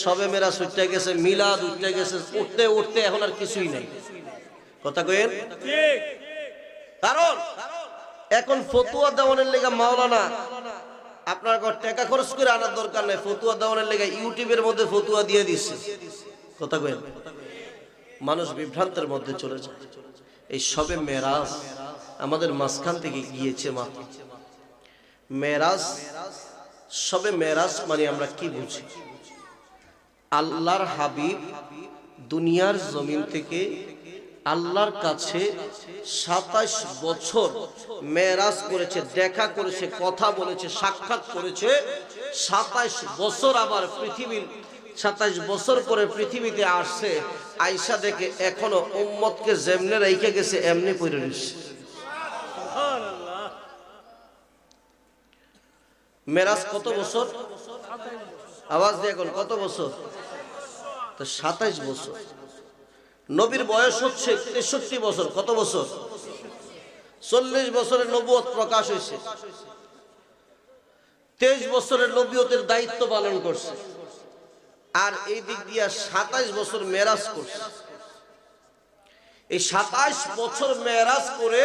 সবে মেরাজ উঠতে গেছে, মিলাদ উঠতে গেছে, উঠতে উঠতে এখন আর কিছুই নাই। কথা কইেন ঠিক। কারণ এখন ফতুয়া দেওয়ানের লেগে মাওলানা আপনার টাকা খরচ করে আনার দরকার নাই, ফতুয়া দেওয়ানের লেগে ইউটিউবের মধ্যে ফতুয়া দিয়ে দিচ্ছে। কথা কইেন, মানুষ বিভ্রান্তের মধ্যে চলে যায়। এই সবে মেরাজ আমাদের মাঝখান থেকে গিয়েছে মাত্র। মেরাজ, সবে মেরাজ মানে আমরা কি বুঝি? আল্লাহর হাবিব দুনিয়ার জমিন থেকে আল্লাহর কাছে 27 বছর মেরাজ করেছে, দেখা করেছে, কথা বলেছে, সাক্ষাৎ করেছে। 27 বছর আবার পৃথিবীর 27 বছর পরে পৃথিবীতে আসছে। আয়েশা দেখে এখনো উম্মতকে যেমনে রেখে গেছে এমনি পড়ে রয়েছে। মেরাজ কত বছর? আওয়াজ দিয়ে এখন কত বছর? তো 27 বছর। নবীর বয়স হচ্ছে 63 বছর। কত বছর? 40 বছরের নবুয়ত প্রকাশ হয়েছে, 23 বছরের নবুয়তের দায়িত্ব পালন করছে, আর এই দিক দিয়ে 27 বছর মেরাজ করছে। এই 27 বছর মেরাজ করে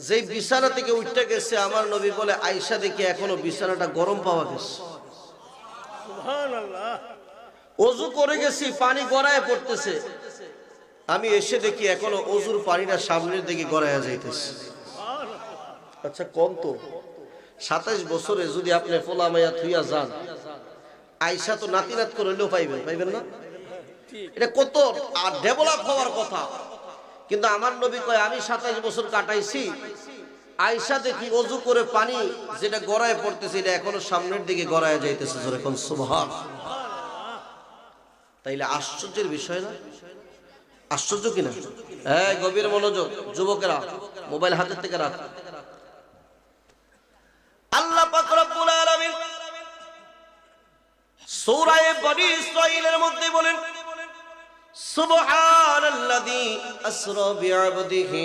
যেই বিছানা থেকে উঠতে গেছে, আমার নবী বলে আয়েশা দেখি এখনো বিছানাটা গরম পাওয়া গেছে। সুবহানাল্লাহ। ওযু করে গেছি, পানি গড়ায় পড়তেছে, আমি এসে দেখি এখনো ওযুর পানিটা সামনের দিকে গড়ায়া যাইতেছে। আচ্ছা কোন তো 27 বছরে যদি আপনি ফোলা মাইয়া থুইয়া যান, আয়েশা তো নাতিনাত করলেও পাইবেন না? এটা কত আর ডেভেলপ হওয়ার কথা। কিন্তু আমার নবী কয় আমি 27 বছর কাটাইছি, আয়েশা দেখি ওযু করে পানি যেটা গড়ায় পড়তেছে এটা এখনো সামনের দিকে গড়ায়া যাইতেছে। যখন সুবহানাল্লাহ। তাইলে আশ্চর্যের বিষয় না? আশ্চর্য কিনা? হ্যাঁ, গভীর মনোযোগ যুবকেরা, মোবাইল হাতের থেকে রাখ। আল্লাহ পাক রব্বুল আলামিন সূরা বনী ইসরাঈলের মধ্যে বলেন, সুবহানাল্লাযী আসরা বিআবদিহি,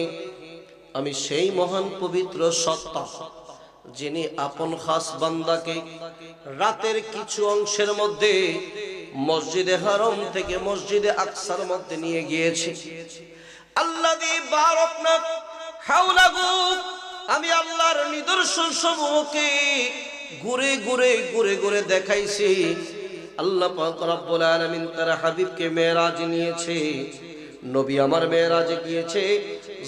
আমি সেই মহান পবিত্র সত্তা যিনি আপন খাস বান্দাকে রাতের কিছু অংশের মধ্যে মসজিদে হারাম থেকে মসজিদে আকসার মধ্যে নিয়ে গিয়েছি। আল্লাযী বারাকনা হাওলাহু, আমি আল্লাহর নিদর্শন সমূহকে ঘুরে ঘুরে ঘুরে ঘুরে দেখাইছি। আল্লাহ পাক রব্বুল আলামিন তার হাবিবকে মেরাজ নিয়েছে। নবী আমার মেরাজে গিয়েছে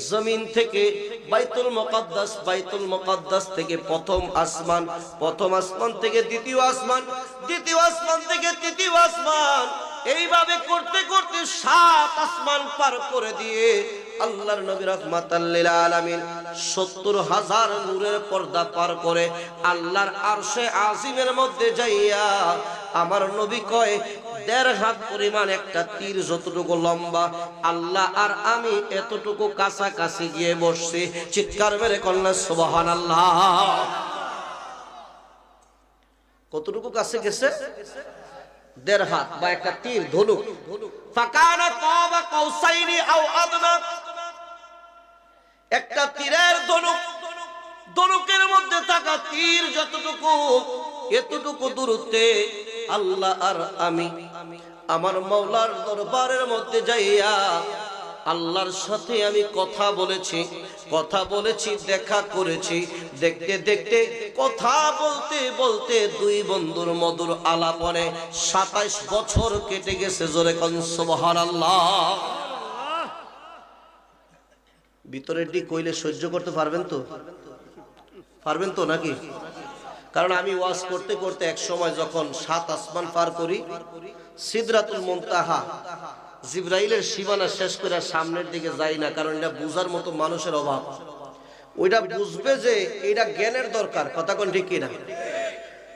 জমিন থেকে বাইতুল মুকাদ্দাস, বাইতুল মুকাদ্দাস থেকে প্রথম আসমান, প্রথম আসমান থেকে দ্বিতীয় আসমান, দ্বিতীয় আসমান থেকে তৃতীয় আসমান, এইভাবে করতে করতে 7 আসমান পার করে দিয়ে আল্লাহর নবী রাহমাতাল লিল আলামিন 70,000 নূরের পর্দা পার করে আল্লাহর আরশে আজিমের মধ্যে যাইয়া আমার নবী কয় 1.5 হাত পরিমাণ একটা তীর যতটুকু লম্বা, আল্লাহ আর আমি এতটুকু কাছাকাছি গিয়ে বসছি। চিৎকার মেরে কন্যা সুবহানাল্লাহ। কতটুকু কাছে গেছে? 1.5 হাত বা একটা তীর ধনুক। ফাকানা কাবা কাউসাইনি আও আদনা, একটা তীরের ধনুক, ধনুকের মধ্যে থাকা তীর যতটুকু, এতটুকু দূরত্বে আল্লাহ আর আমি আমার মাওলার দরবারের মধ্যে যাইয়া আল্লাহর সাথে আমি কথা বলেছি, কথা বলেছি, দেখা করেছি। দেখতে দেখতে কথা বলতে বলতে দুই বন্ধুর মধুর আলাপনে 27 বছর কেটে গেছে। জোরে কোন সুবহানাল্লাহ। ভিতরের দিক কইলে সহ্য করতে পারবেন তো? পারবেন তো নাকি? কারণ আমি ওয়াজ করতে করতে এক সময় যখন 7 আসমান পার করি, সিদরাতুল মুনতাহা জিবরাইলের সীমানা শেষ করে সামনের দিকে যাই না, কারণ এটা বুঝার মতো মানুষের অভাব। ওইটা বুঝবে যে এটা জ্ঞানের দরকার। কথা কোন ঠিক কিনা?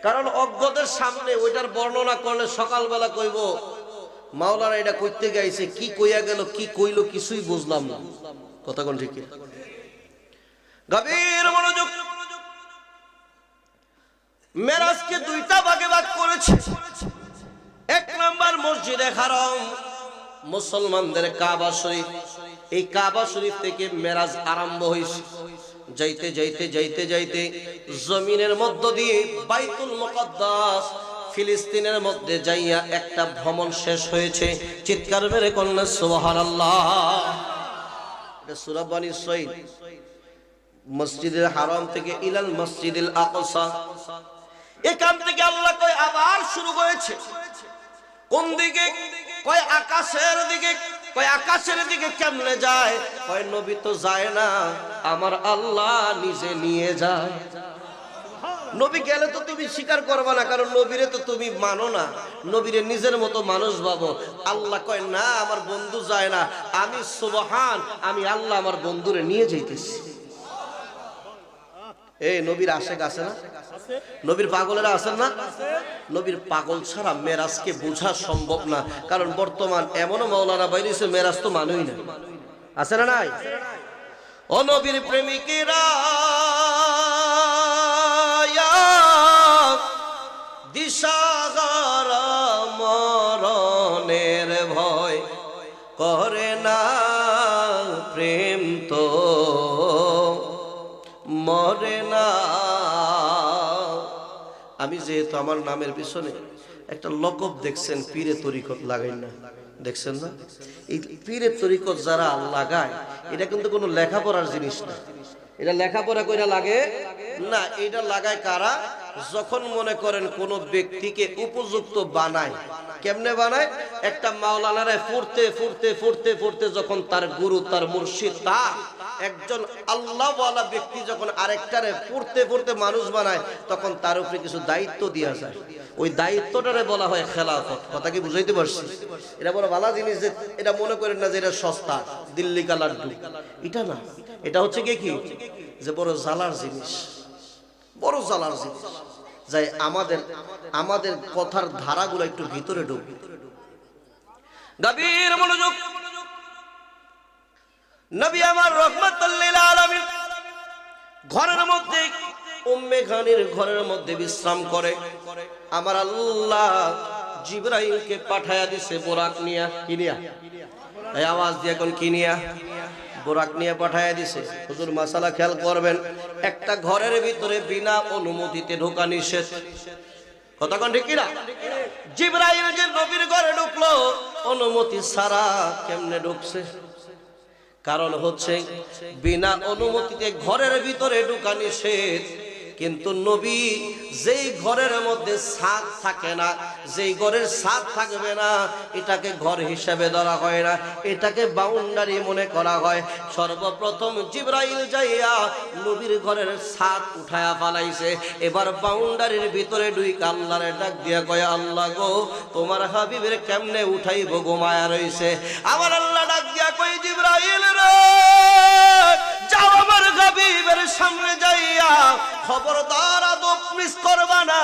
কারণ অজ্ঞদের সামনে ওইটার বর্ণনা করলে সকালবেলা কইব মাওলানা এটা কইতে গাইছে, কি কইয়া গেল, কি কইলো কিছুই বুঝলাম না। কথা কোন ঠিক কিনা? গভীর মনোযোগ। মেরাজকে 2টা ভাগে ভাগ করেছে। 1 নাম্বার মসজিদে হারাম, মুসলমানদের কাবা শরীফ। এই কাবা শরীফ থেকে মেরাজ আরম্ভ হয়েছে। যাইতে যাইতে যাইতে যাইতে জমিনের মধ্য দিয়ে বাইতুল মুকাদ্দাস ফিলিস্তিনের মধ্যে যাইয়া একটা ভ্রমণ শেষ হয়েছে। চিৎকার মেরে কন্যা সুবহানাল্লাহ। এটা সূরা বনী ইসরাঈল, মসজিদুল হারাম থেকে ইলাল মসজিদুল আকসা, এখান থেকে আল্লাহ কয় আবার শুরু করেছে। কোন দিকে? কয় আকাশের দিকে। কয় আকাশের দিকে কেমনে যায়? কয় নবী তো যায় না, আমার আল্লাহ নিজে নিয়ে যায়। নবী গেলে তো তুমি স্বীকার করবা না, কারণ নবীরে তো তুমি মানো না, নবীরে নিজের মতো মানুষ ভাবো। আল্লাহ কয় না, আমার বন্ধু যায় না, আমি সুবহান, আমি আল্লাহ আমার বন্ধুরে নিয়ে যাইতেছি। এই নবীর আশেক আছে না? নবীর পাগলেরা আছেন না? নবীর পাগল ছাড়া মেরাজকে বোঝা সম্ভব না, কারণ বর্তমান এমনও মাওলানা বাইরেছে মেরাজ তো মানুই না। আছে না নাই? ও নবীর প্রেমিকেরা, দিশাহারা মরণের ভয় করে না, প্রেম তো মরে না। আমি যেহেতু আমার নামের পিছনে একটা লকব দেখছেন, পীরে তরিকত লাগাই না, দেখছেন না? এই পীরে তরিকত যারা লাগায়, এটা কিন্তু কোনো লেখাপড়ার জিনিস না। এটা লেখাপড়া কইরা লাগে না, এটা লাগায় কারা? যখন মনে করেন কোন ব্যক্তিকে উপযুক্ত বানায়। কেমনে বানায়? একটা মাওলানারে ফুরতে ফুরতে ফুরতে ফুরতে যখন তার গুরু, তার মুর্শিদ, তার একজন আল্লাহওয়ালা ব্যক্তি যখন আরেকটারে ফুরতে ফুরতে মানুষ বানায়, তখন তার উপরে কিছু দায়িত্ব দেওয়া যায়। ওই দায়িত্বটারে বলা হয় খেলাফত। কথা কি বুঝাইতে পারছি? এটা বড় ভালো জিনিস, যে এটা মনে করেন না যে এটা সস্তা দিল্লি কা লাড্ডু, এটা না। এটা হচ্ছে কি যে বড় জালার জিনিস, বড় জালার জিনিস। যাই আমাদের কথার ধারাগুলো একটু ভিতরে ঢুকবে, গভীর মনোযোগ। নবী আমার রাহমাতুল লিল আলামিন ঘরের মধ্যে, উম্মে খানির ঘরের মধ্যে বিশ্রাম করে। আমার আল্লাহ জিবরাইলকে পাঠায়া দিছে বোরাক নিয়া। কি নিয়া? এই আওয়াজ দিয়ে কোন কি নিয়া? বোরাক নিয়ে পাঠায়া দিছে। হুজুর মাসালা খেয়াল করবেন, একটা ঘরের ভিতরে বিনা অনুমতিতে ঢোকা নিষেধ। কথা কোন ঠিক কিনা? জিবরাইল যে নবীর ঘরে ঢুকলো অনুমতি ছাড়া, কেমনে ঢুকছে? কারণ হচ্ছে বিনা অনুমতিতে ঘরের ভিতরে ঢোকা নিষেধ। কিন্তু নবী যেই ঘরের মধ্যে ছাদ থাকে না, যেই ঘরের ছাদ থাকবে না, এটাকে ঘর হিসেবে ধরা হয় না, এটাকে বাউন্ডারি মনে করা হয়। সর্বপ্রথম জিবরাইল যাইয়া নবীর ঘরের ছাদ উঠায়া ফালাইছে। এবার বাউন্ডারির ভিতরে ঢুইকা আল্লাহরে ডাক দিয়া কয়, আল্লাহ গো, তোমার হাবিবের কেমনে উঠাইব, ঘুমায়া রইছে। আমার আল্লাহ ডাক দিয়া কয়, জিবরাইল রে, যাও আমার হাবিবের সামনে যাইয়া খবরদার আদব মিস করবা না,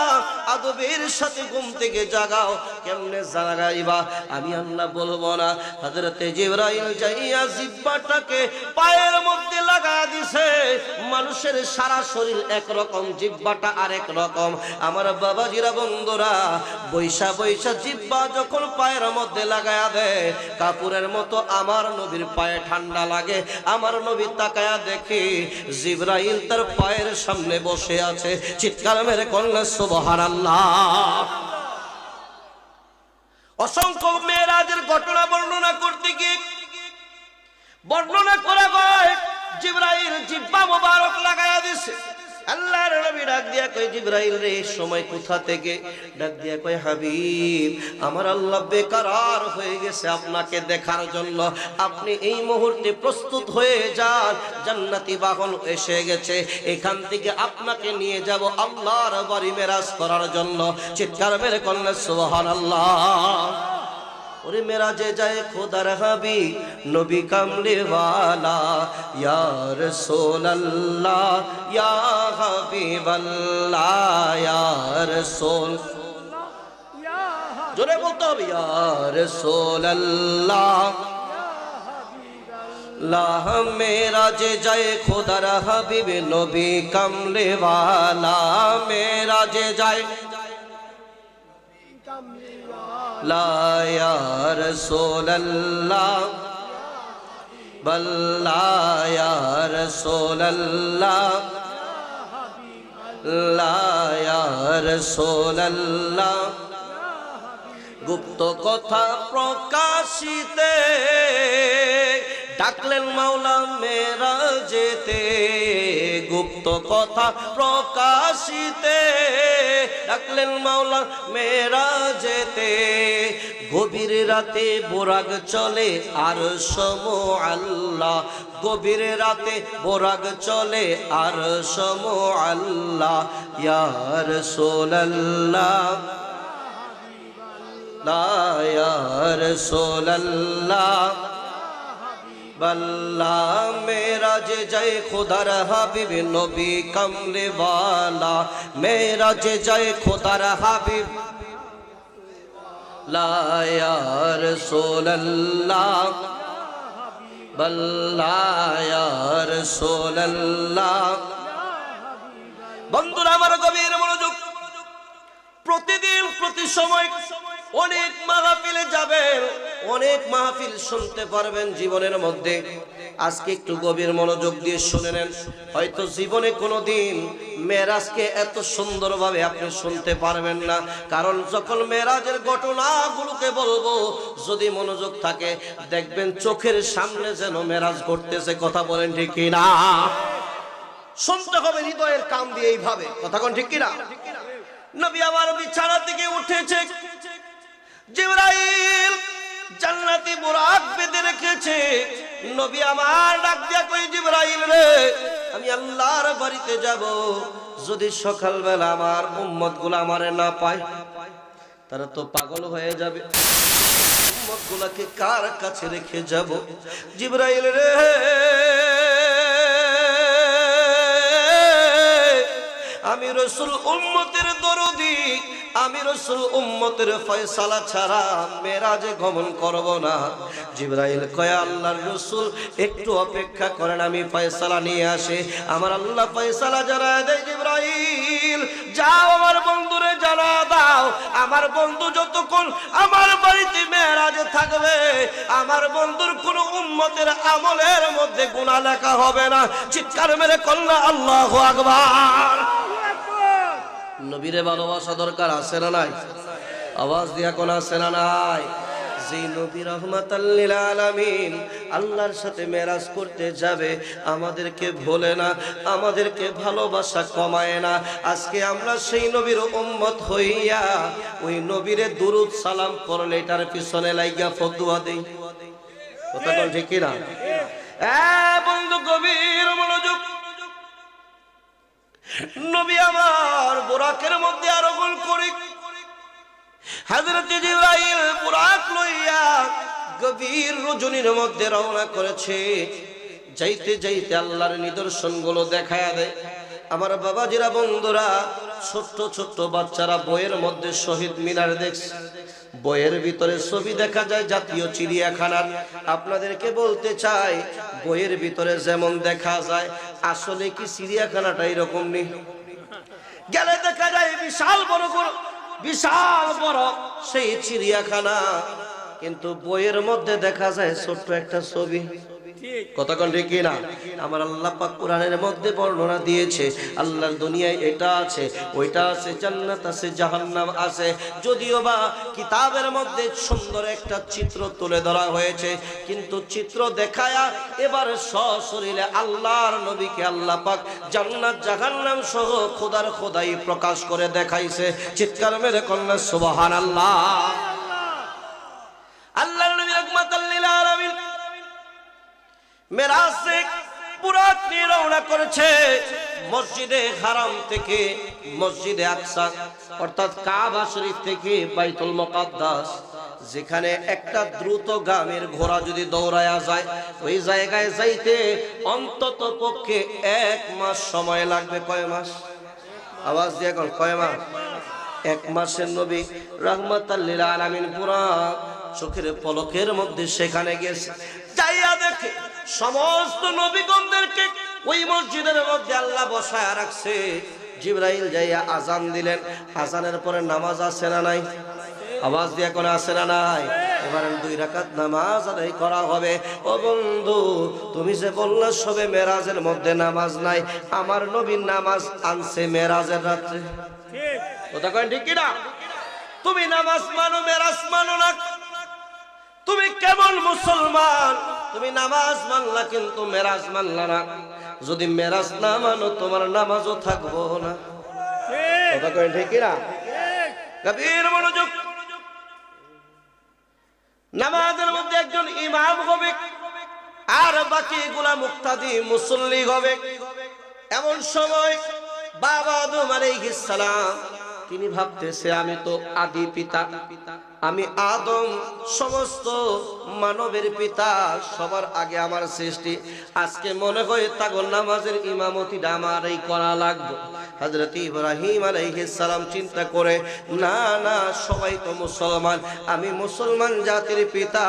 আদবের সাথে ঘুম থেকে জাগাও। কেমনে জাগাইবা? আমি আল্লাহ বলবো না। হযরতে জিবরাইল যাইয়া জিহ্বাটাকে পায়ের মধ্যে লাগা দিছে। মানুষের সারা শরীর একরকম, জিহ্বাটা আরেক রকম। আমার বাবাজিরা, বন্ধুরা, বৈশা বৈশা জিহ্বা যখন পায়ের মধ্যে লাগায়া দেয়, কাপুরের মতো আমার নবীর পায়ে ঠান্ডা লাগে। আমার নবী তাকায়া দেখে জিবরাইল তার পায়ের সামনে বসে আছে। চিৎকার মেরে কন্যা সুবহানাল্লাহ। অসংখ্য মেরাজের ঘটনা বর্ণনা করতে গিয়ে বর্ণনা করা হয়, জিবরাইল জিহ্বা মোবারক লাগায়া দিছে। আল্লাহর নবী ডাক দিয়া কই, জিবরাইল রে, সময় কোথা থেকে? ডাক দিয়া কই, হাবিব, আমার আল্লাহ বেকরার হয়ে গেছে আপনাকে দেখার জন্য। আপনি এই মুহূর্তে প্রস্তুত হয়ে যান, জান্নাতি বাহন এসে গেছে, এখান থেকে আপনাকে নিয়ে যাব আল্লাহর বাড়ি মেরাজ করার জন্য। চিৎকার মেরে কন্যা সুবহানাল্লাহ। ওরে মেরাজে যায় খোদার হাবিব নবী কামলে ওয়ালা, ইয়া রাসূলুল্লাহ ইয়া হাবিবাল্লাহ, ইয়া রাসূল, জোরে বলতে হবে, ইয়া রাসূলুল্লাহ লাহ। মেরাজে যায় খোদার হাবিব নবী কামলে ওয়ালা, মেরাজে যায় লা ইয়া রাসূলুল্লাহ বল্লা, ইয়া রাসূলুল্লাহ লা ইয়া রাসূলুল্লাহ গুপ্ত কথা প্রকাশিতে ডাকলেন মাওলা মেরাজেতে গুপ্ত কথা প্রকাশিতে ডাকলেন মাওলা মেরাজেতে গভীর রাতে বোরাগ চলে আর সমো আল্লাহ গভীর রাতে বোরাগ চলে আর সমো আল্লাহ ইয়া রাসূলুল্লাহ ইয়া রাসূলুল্লাহ বল্লা মেরাজ জয় খুদার হাবিব নবী কমলে ওয়ালা মেরাজ জয় খুদার হাবিব লা ইয়া রাসূলুল্লাহ বল্লা ইয়া রাসূলুল্লাহ বন্ধুরা আমার গভীর মনোযোগ প্রতিদিন প্রতি সময় অনেক মাহফিলে যাবেন অনেক মাহফিল শুনতে পারবেন জীবনের মধ্যে আজকে একটু গভীর মনোযোগ দিয়ে শুনে নেন হয়তো জীবনে কোনোদিন মেরাজকে এত সুন্দরভাবে আপনি শুনতে পারবেন না কারণ যখন মেরাজের ঘটনাগুলোকে বলবো যদি মনোযোগ থাকে দেখবেন চোখের সামনে যেন মেরাজ ঘটতেছে কথা বলেন ঠিক কি না শুনতে হবে হৃদয়ের কান দিয়ে এইভাবে কথা কোন ঠিক কি না নবী আমার বিছানা থেকে উঠেছে জিবরাইল জান্নাতি বুরাক বেঁধে রেখেছে নবী আমার ডাক দিয়া কই জিবরাইল রে আমি আল্লাহর বাড়িতে যাব যদি সকালবেলা আমার উম্মতগুলো আমারে না পায় তারা তো পাগল হয়ে যাবে উম্মতগুলোকে কার কাছে রেখে যাব জিবরাইল রে আমি রাসূল উম্মতের দরদি আমি রাসূল উম্মতের ফয়সালা ছাড়া মেরাজে গমন করব না জিবরাইল কয় আল্লাহর রাসূল একটু অপেক্ষা করেন আমি ফয়সালা নিয়ে আসি আমার আল্লাহ ফয়সালা জানায় দেয় জিবরাইল যাও আমার বন্ধুরে জানা দাও আমার বন্ধু যতক্ষণ আমার বাড়িতে মেরাজে থাকবে আমার বন্ধুর কোন উম্মতের আমলের মধ্যে গুনাহ লেখা হবে না চিৎকার মেরে কল্লা আল্লাহু আকবার নবীরে ভালোবাসা দরকার আছে না নাই আওয়াজ দিয়া কোন আছে না নাই যে নবী রাহমাতাল লিল আলামিন আল্লাহর সাথে মেরাজ করতে যাবে আমাদেরকে ভোলে না আমাদেরকে ভালোবাসা কমায় না আজকে আমরা সেই নবীর উম্মত হইয়া ওই নবীরে দুরূদ সালাম করলে এটার পিছনে লাইগা ফতোয়া দেই কথা কোন ঠিক কি না বন্ধু গভীর মনোযোগ নবী আমার বুরাকের মধ্যে আরোহণ করে হযরত জিবরাইল বুরাক লইয়া গভীর রজনীর মধ্যে রওনা করেছে যাইতে যাইতে আল্লাহর নিদর্শনগুলো দেখায়া দেয় আমার বাবাজিরা বন্ধুরা ছোট্ট ছোট্ট বাচ্চারা বইয়ের মধ্যে শহীদ মিনার দেখছে বইয়ের ভিতরে ছবি দেখা যায় জাতীয় চিড়িয়াখানার আপনাদেরকে বলতে চাই বইয়ের ভিতরে যেমন দেখা যায় আসলে কি চিড়িয়াখানাটা এরকম নেই গেলে দেখা যায় বিশাল বড় সেই চিড়িয়াখানা কিন্তু বইয়ের মধ্যে দেখা যায় ছোট্ট একটা ছবি কথা কোন ঠিক না আমার আল্লাহ পাক কোরআনের মধ্যে বর্ণনা দিয়েছে আল্লাহর দুনিয়ায় এটা আছে ওইটা আছে জান্নাত আছে জাহান্নাম আছে যদিও বা কিতাবের মধ্যে সুন্দর একটা চিত্র তুলে ধরা হয়েছে কিন্তু চিত্র দেখায়া এবার সশরীরে আল্লাহর নবীকে আল্লাহ পাক জান্নাত জাহান্নাম সহ খোদার খোদাই প্রকাশ করে দেখাইছে চিৎকার মেরে কন্যা সুবহানাল্লাহ আল্লাহর নবী রাহমাতাল লিল আলামিন মেরাজে বুরাক নিয়ে রওনা করেছে মসজিদে হারাম থেকে মসজিদে আকসা অর্থাৎ কাবা শরীফ থেকে বাইতুল মুকাদ্দাস যেখানে একটা দ্রুতগামীর ঘোড়া যদি দৌড়ায়া যায় ওই জায়গায় যাইতে অন্তত পক্ষে 1 মাস সময় লাগবে কয় মাস আওয়াজ দিয়ে কোন কয় মাস 1 মাসের নবী রাহমাতাল লিল আলামিন বুরাক চোখের পলকের মধ্যে সেখানে গেছে যাইয়া দেখে সমস্ত নবীগণদেরকে ওই মসজিদের মধ্যে আল্লাহ বসায় রাখছে জিবরাইল যাইয়া আজান দিলেন আজানের পরে নামাজ আছে না নাই আওয়াজ দিয়ে কোন আছে না নাই এবারে 2 রাকাত নামাজ আদায় করা হবে। ও বন্ধু, তুমি যে বললা সবে মেরাজের মধ্যে নামাজ নাই, আমার নবী নামাজ আনছে মেরাজের রাত্রে। ঠিক কথা কয় ঠিক কি না? তুমি নামাজ মানো, মেরাজ মানো না, তুমি কেমন মুসলমান? তুমি নামাজ মানলা কিন্তু মেরাজ মানলা না। যদি মেরাজ না মানো তোমার নামাজও থাকবো না। কথা কয় ঠিক কি না? গভীর মনোযোগ। নামাজের মধ্যে একজন ইমাম হবে আর বাকিগুলা মুক্তাদি মুসল্লি হবে। এমন সময় বাবা আদম আলাইহিস সালাম তিনি ভাবতেছে আমি তো আদি পিতা, আমি আদম, সমস্ত মানবের পিতা, সবার আগে আমার সৃষ্টি। আজকে মনে হয় তাগর নামাজের ইমামতিটা আমারই করা লাগবে। হযরত ইব্রাহিম আলাইহিস সালাম চিন্তা করে, না না, সবাই তো মুসলমান, আমি মুসলমান জাতির পিতা,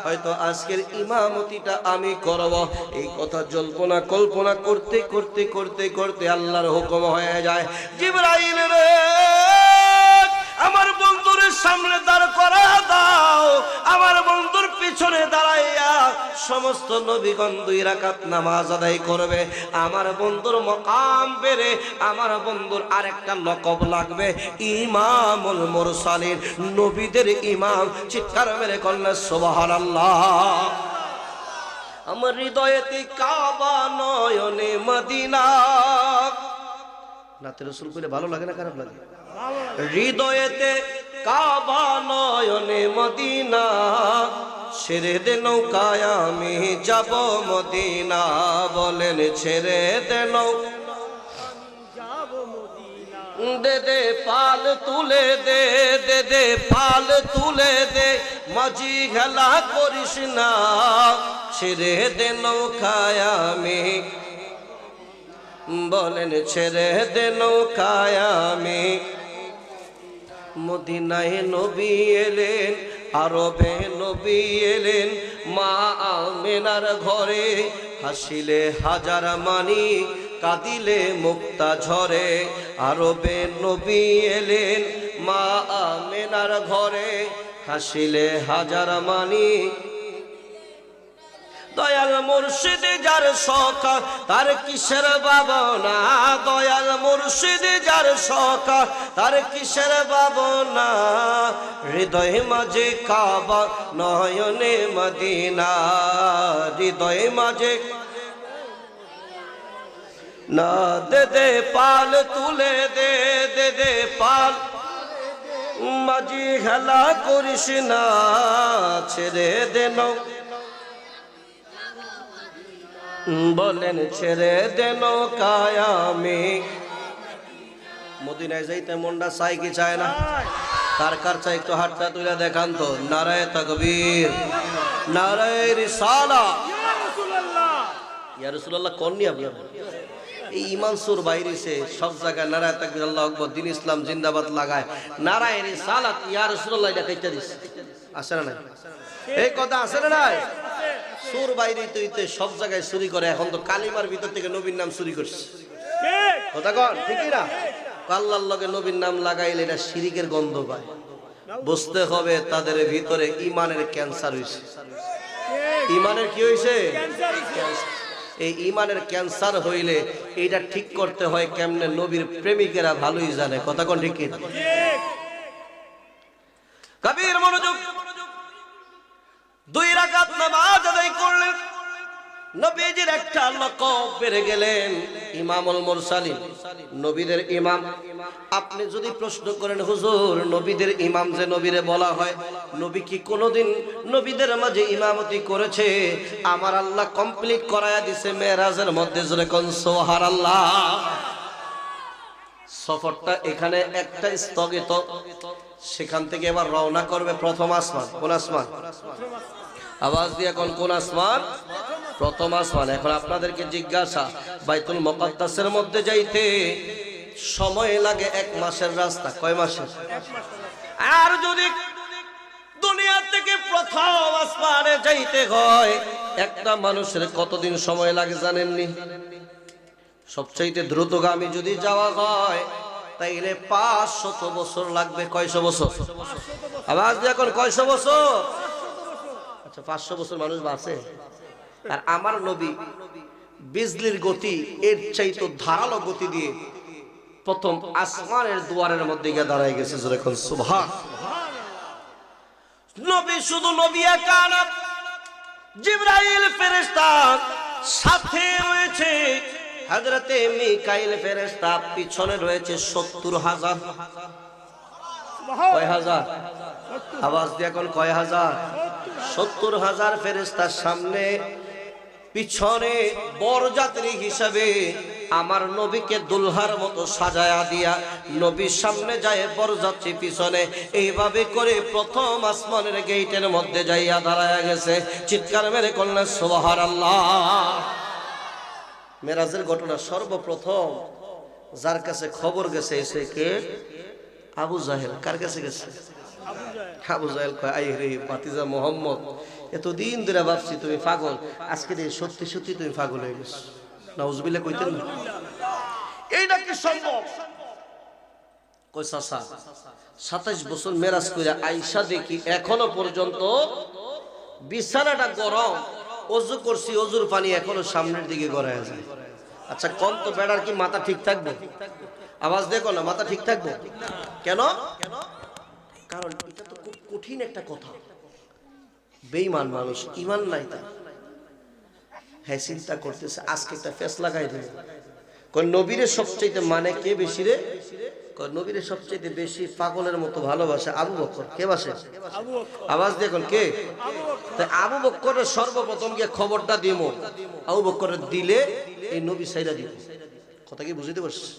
হয়তো আজকের ইমামতিটা আমি করব। এই কথা জল্পনা কল্পনা করতে করতে করতে করতে আল্লাহর হুকুম হয়ে যায়, জিবরাইল রে, আমার বন্ধুর সামনে দাঁড় করা দাও। আমার বন্ধুর পিছনে দাঁড়াইয়া সমস্ত নবীগণ 2 রাকাত নামাজ আদায় করবে। আমার বন্ধুর মকাম বেড়ে আমার বন্ধুর আরেকটা লকব লাগবে, ইমামুল মুরসালিন, নবীদের ইমাম। চিৎকার মেরে কন্যা সুবহানাল্লাহ। আমার হৃদয়েতে কাবা, নয়নে মদিনা। নাতে রাসূল কইলে ভালো লাগে না খারাপ লাগে? হৃদয়েতে কাবা, নয়নে মদিনা, ছেড়ে দে নৌকায় আমি যাব মদিনা। বলেন ছেড়ে দে দে দে পাল তুলে দে, দে দে পাল তুলে দে, মাঝি খেলা করিস না, ছেড়ে দে নৌকায় আমি। বলেন ছেড়ে দে নৌকায় আমি। মদিনায় নবী এলেন, আরবে নবী এলেন, মা আমেনার ঘরে, হাসিলে হাজার মানি, কাঁদিলে মুক্তা ঝরে। আরবে নবী এলেন, মা আমেনার ঘরে, হাসিলে হাজার মানি। দয়াল মুর্শিদ যার সখা তার কিসের ভাবনা, দয়াল মুর্শিদ যার সখা তার কিসের ভাবনা। হৃদয় মাঝে কাবা, নয়নে মদিনা, হৃদয় মাঝে না। দে দে পাল তুলে দে, দে দে পাল, মাঝি খেলা করিস না, ছেড়ে দে নৌকা। বলেন ছেড়ে দে নৌকায় আমি। মদিনায় যাইতে মনটা চাই কি চায় না? কার কার চাই একটু হাতটা তুলে দেখান তো। নারায়ে তাকবীর, নারায়ে রিসালাত। ইয়া রাসূলুল্লাহ কোন নি আপনি? এই ইমান সুর বাইরেছে সব জায়গায় নারায়ে তাকবীর, আল্লাহু আকবার, দ্বীন ইসলাম জিন্দাবাদ লাগায়, নারায়ে রিসালাত, ইয়া রাসূলুল্লাহ এটা কইতে দিস। আছে না নাই? এই কথা আছে না নাই? সুর বাইরে তুইতে সব জায়গায় চুরি করে। এখন তো কালিমার ভিতর থেকে নবীর নাম চুরি করছে। কথা কন ঠিক না? আল্লাহর লগে নবীর নাম লাগাইলে এটা শিরিকের গন্ধ পায়। বুঝতে হবে তাদের ভিতরে ইমানের ক্যান্সার হইছে। ইমানের কি হইছে? এই ইমানের ক্যান্সার হইলে এইটা ঠিক করতে হয় কেমনে, নবীর প্রেমিকেরা ভালোই জানে। কথা কন ঠিক কি? কবির মনোযোগ। 2 রাকাত নামাজ আদায় করলেন, নবীজির একটা লকব বেড়ে গেলেন, ইমামুল মুরসালিন, নবীদের ইমাম। আপনি যদি প্রশ্ন করেন হুজুর নবীদের ইমাম যে নবীরে বলা হয়, নবী কি কোনোদিন নবীদের মাঝে ইমামতি করেছে? আমার আল্লাহ কমপ্লিট করায়া দিছে মেরাজের মধ্যে। জোরে কোন সুবহানাল্লাহ। সফরটা এখানে একটা স্থগিত, সেখান থেকে এবার রওনা করবে প্রথম আসমান। কোন আসমান? আওয়াজ দিয়ে কোন আসমান? প্রথম আসমান। এখন আপনাদেরকে জিজ্ঞাসা, বাইতুল মুকাদ্দাসের মধ্যে যাইতে সময় লাগে 1 মাসের রাস্তা। কয় মাসের? আর যদি দুনিয়া থেকে প্রথম আসমানে যাইতে হয় একটা মানুষের কতদিন সময় লাগে জানেননি? সবচাইতে দ্রুতগামী যদি যাওয়া হয় তাইলে 500 বছর লাগবে। কয়শো বছর? আওয়াজ দিয়ে এখন কয়শো বছর? আচ্ছা 500 বছর মানুষ বাঁচে, আর আমার নবী বিজলির গতি এর চাইতে ধারালো গতি দিয়ে প্রথম আসমানের দুয়ারের মধ্যে গিয়ে দাঁড়ায় গেছে। যখন সুবহান, নবী শুধু নবী একা না, জিবরাইল ফেরেশতা সাথে রয়েছে, হযরতে মিকাইল ফেরেশতা পিছনে রয়েছে 70,000। কয় হাজার? আওয়াজ দিয়ে কোন কয় হাজার? 70,000 ফেরেশতার সামনে, পিছনে বরযাত্রী হিসাবে আমার নবীকে দুলহার মতো সাজায়া দিয়া নবীর সামনে যায় বরযাত্রী পিছনে। এইভাবে করে প্রথম আসমানের গেটের মধ্যে যাইয়া দাঁড়ায়া গেছে। চিৎকার মেরে কন্যা সুবহানাল্লাহ। মেরাজের ঘটনা সর্বপ্রথম যার কাছে খবর গেছে এসে কে? আবু জাহেল। কার কাছে গেছে? আবু জাহেল কয়, আই রে ভাতিজা মুহাম্মদ, এতদিন ধরে ভাবছি তুমি পাগল, আজকে সত্যি সত্যি তুমি পাগল হয়ে গেছো। নাউজুবিল্লাহ কইতেন না? এইটা কি সম্ভব? কই চাচা 27 বছর মেরাজ করে আয়েশা দেখি এখনো পর্যন্ত বিছানাটা গরম, ওযু করছি, ওযুর পানি এখনো সামনের দিকে গড়ায় যায়। আচ্ছা কোন তো বেড়ার কি মাথা ঠিক থাকবে? আওয়াজ দেখো না, মাথা ঠিক থাকবে কেন? কারণ এটা তো খুব কঠিন একটা কথা। বেঈমান মানুষ, ঈমান নাই তার, হ্যাঁ চিন্তা করতেছে আজকে একটা ফেস লাগাই দেবে। কই নবীরে সবচেয়ে মানে কে বেশি রে? কই নবীরে সবচেয়ে বেশি পাগলের মতো ভালোবাসে আবু বকর। কে বাসে? আবু বকর। আওয়াজ দেখুন কে? তাই আবু বকরের সর্বপ্রথম গিয়ে খবরটা দিমু, আবু বকরের দিলে এই নবী সাইরা দিব। কথা কি বুঝতে পারছিস?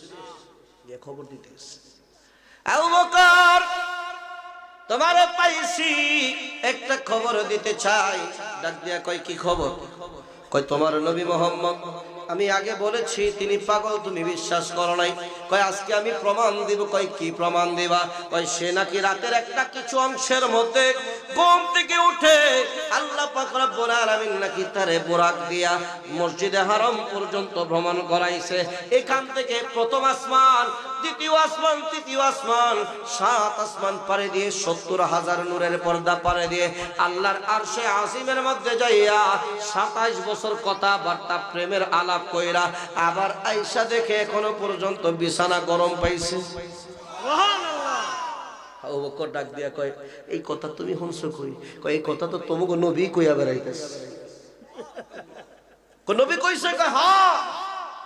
গিয়ে খবর দিতে গেছে, আবু বকর তোমারে পাইছি, একটা খবর দিতে চাই। ডাক দিয়া কয় কি খবর? কয় তোমার নবী মুহাম্মদ, আমি আগে বলেছি তিনি পাগল, তুমি বিশ্বাস করো নাই। কয় আজকে আমি প্রমাণ দিব। কয় কি প্রমাণ দিবা? কয় সে নাকি রাতের একটা কিছু অংশের মধ্যে ঘুম থেকে উঠে আল্লাহ পাক রব্বুল আলামিন নাকি তারে বুরাক দিয়া মসজিদে হারাম পর্যন্ত ভ্রমণ করাইছে। এখান থেকে প্রথম আসমান, দ্বিতীয় আসমান, তৃতীয় আসমান, 7 আসমান পারে দিয়ে 70,000 নূরের পর্দা পারে দিয়ে আল্লাহর আরশে আজিমের মধ্যে যাইয়া 27 বছর কথাবার্তা প্রেমের আলাপ কইরা আবার আয়েশা দেখে এখনো পর্যন্ত বিছানা গরম পাইছে। সুবহানাল্লাহ। আবু বকর ডাক দিয়া কয় এই কথা তুমি শুনছো কই? কয় এই কথা তো তোমাকে নবী কইয়া বেড়াইতেছে। কয় নবী কইছে? কয় হ্যাঁ।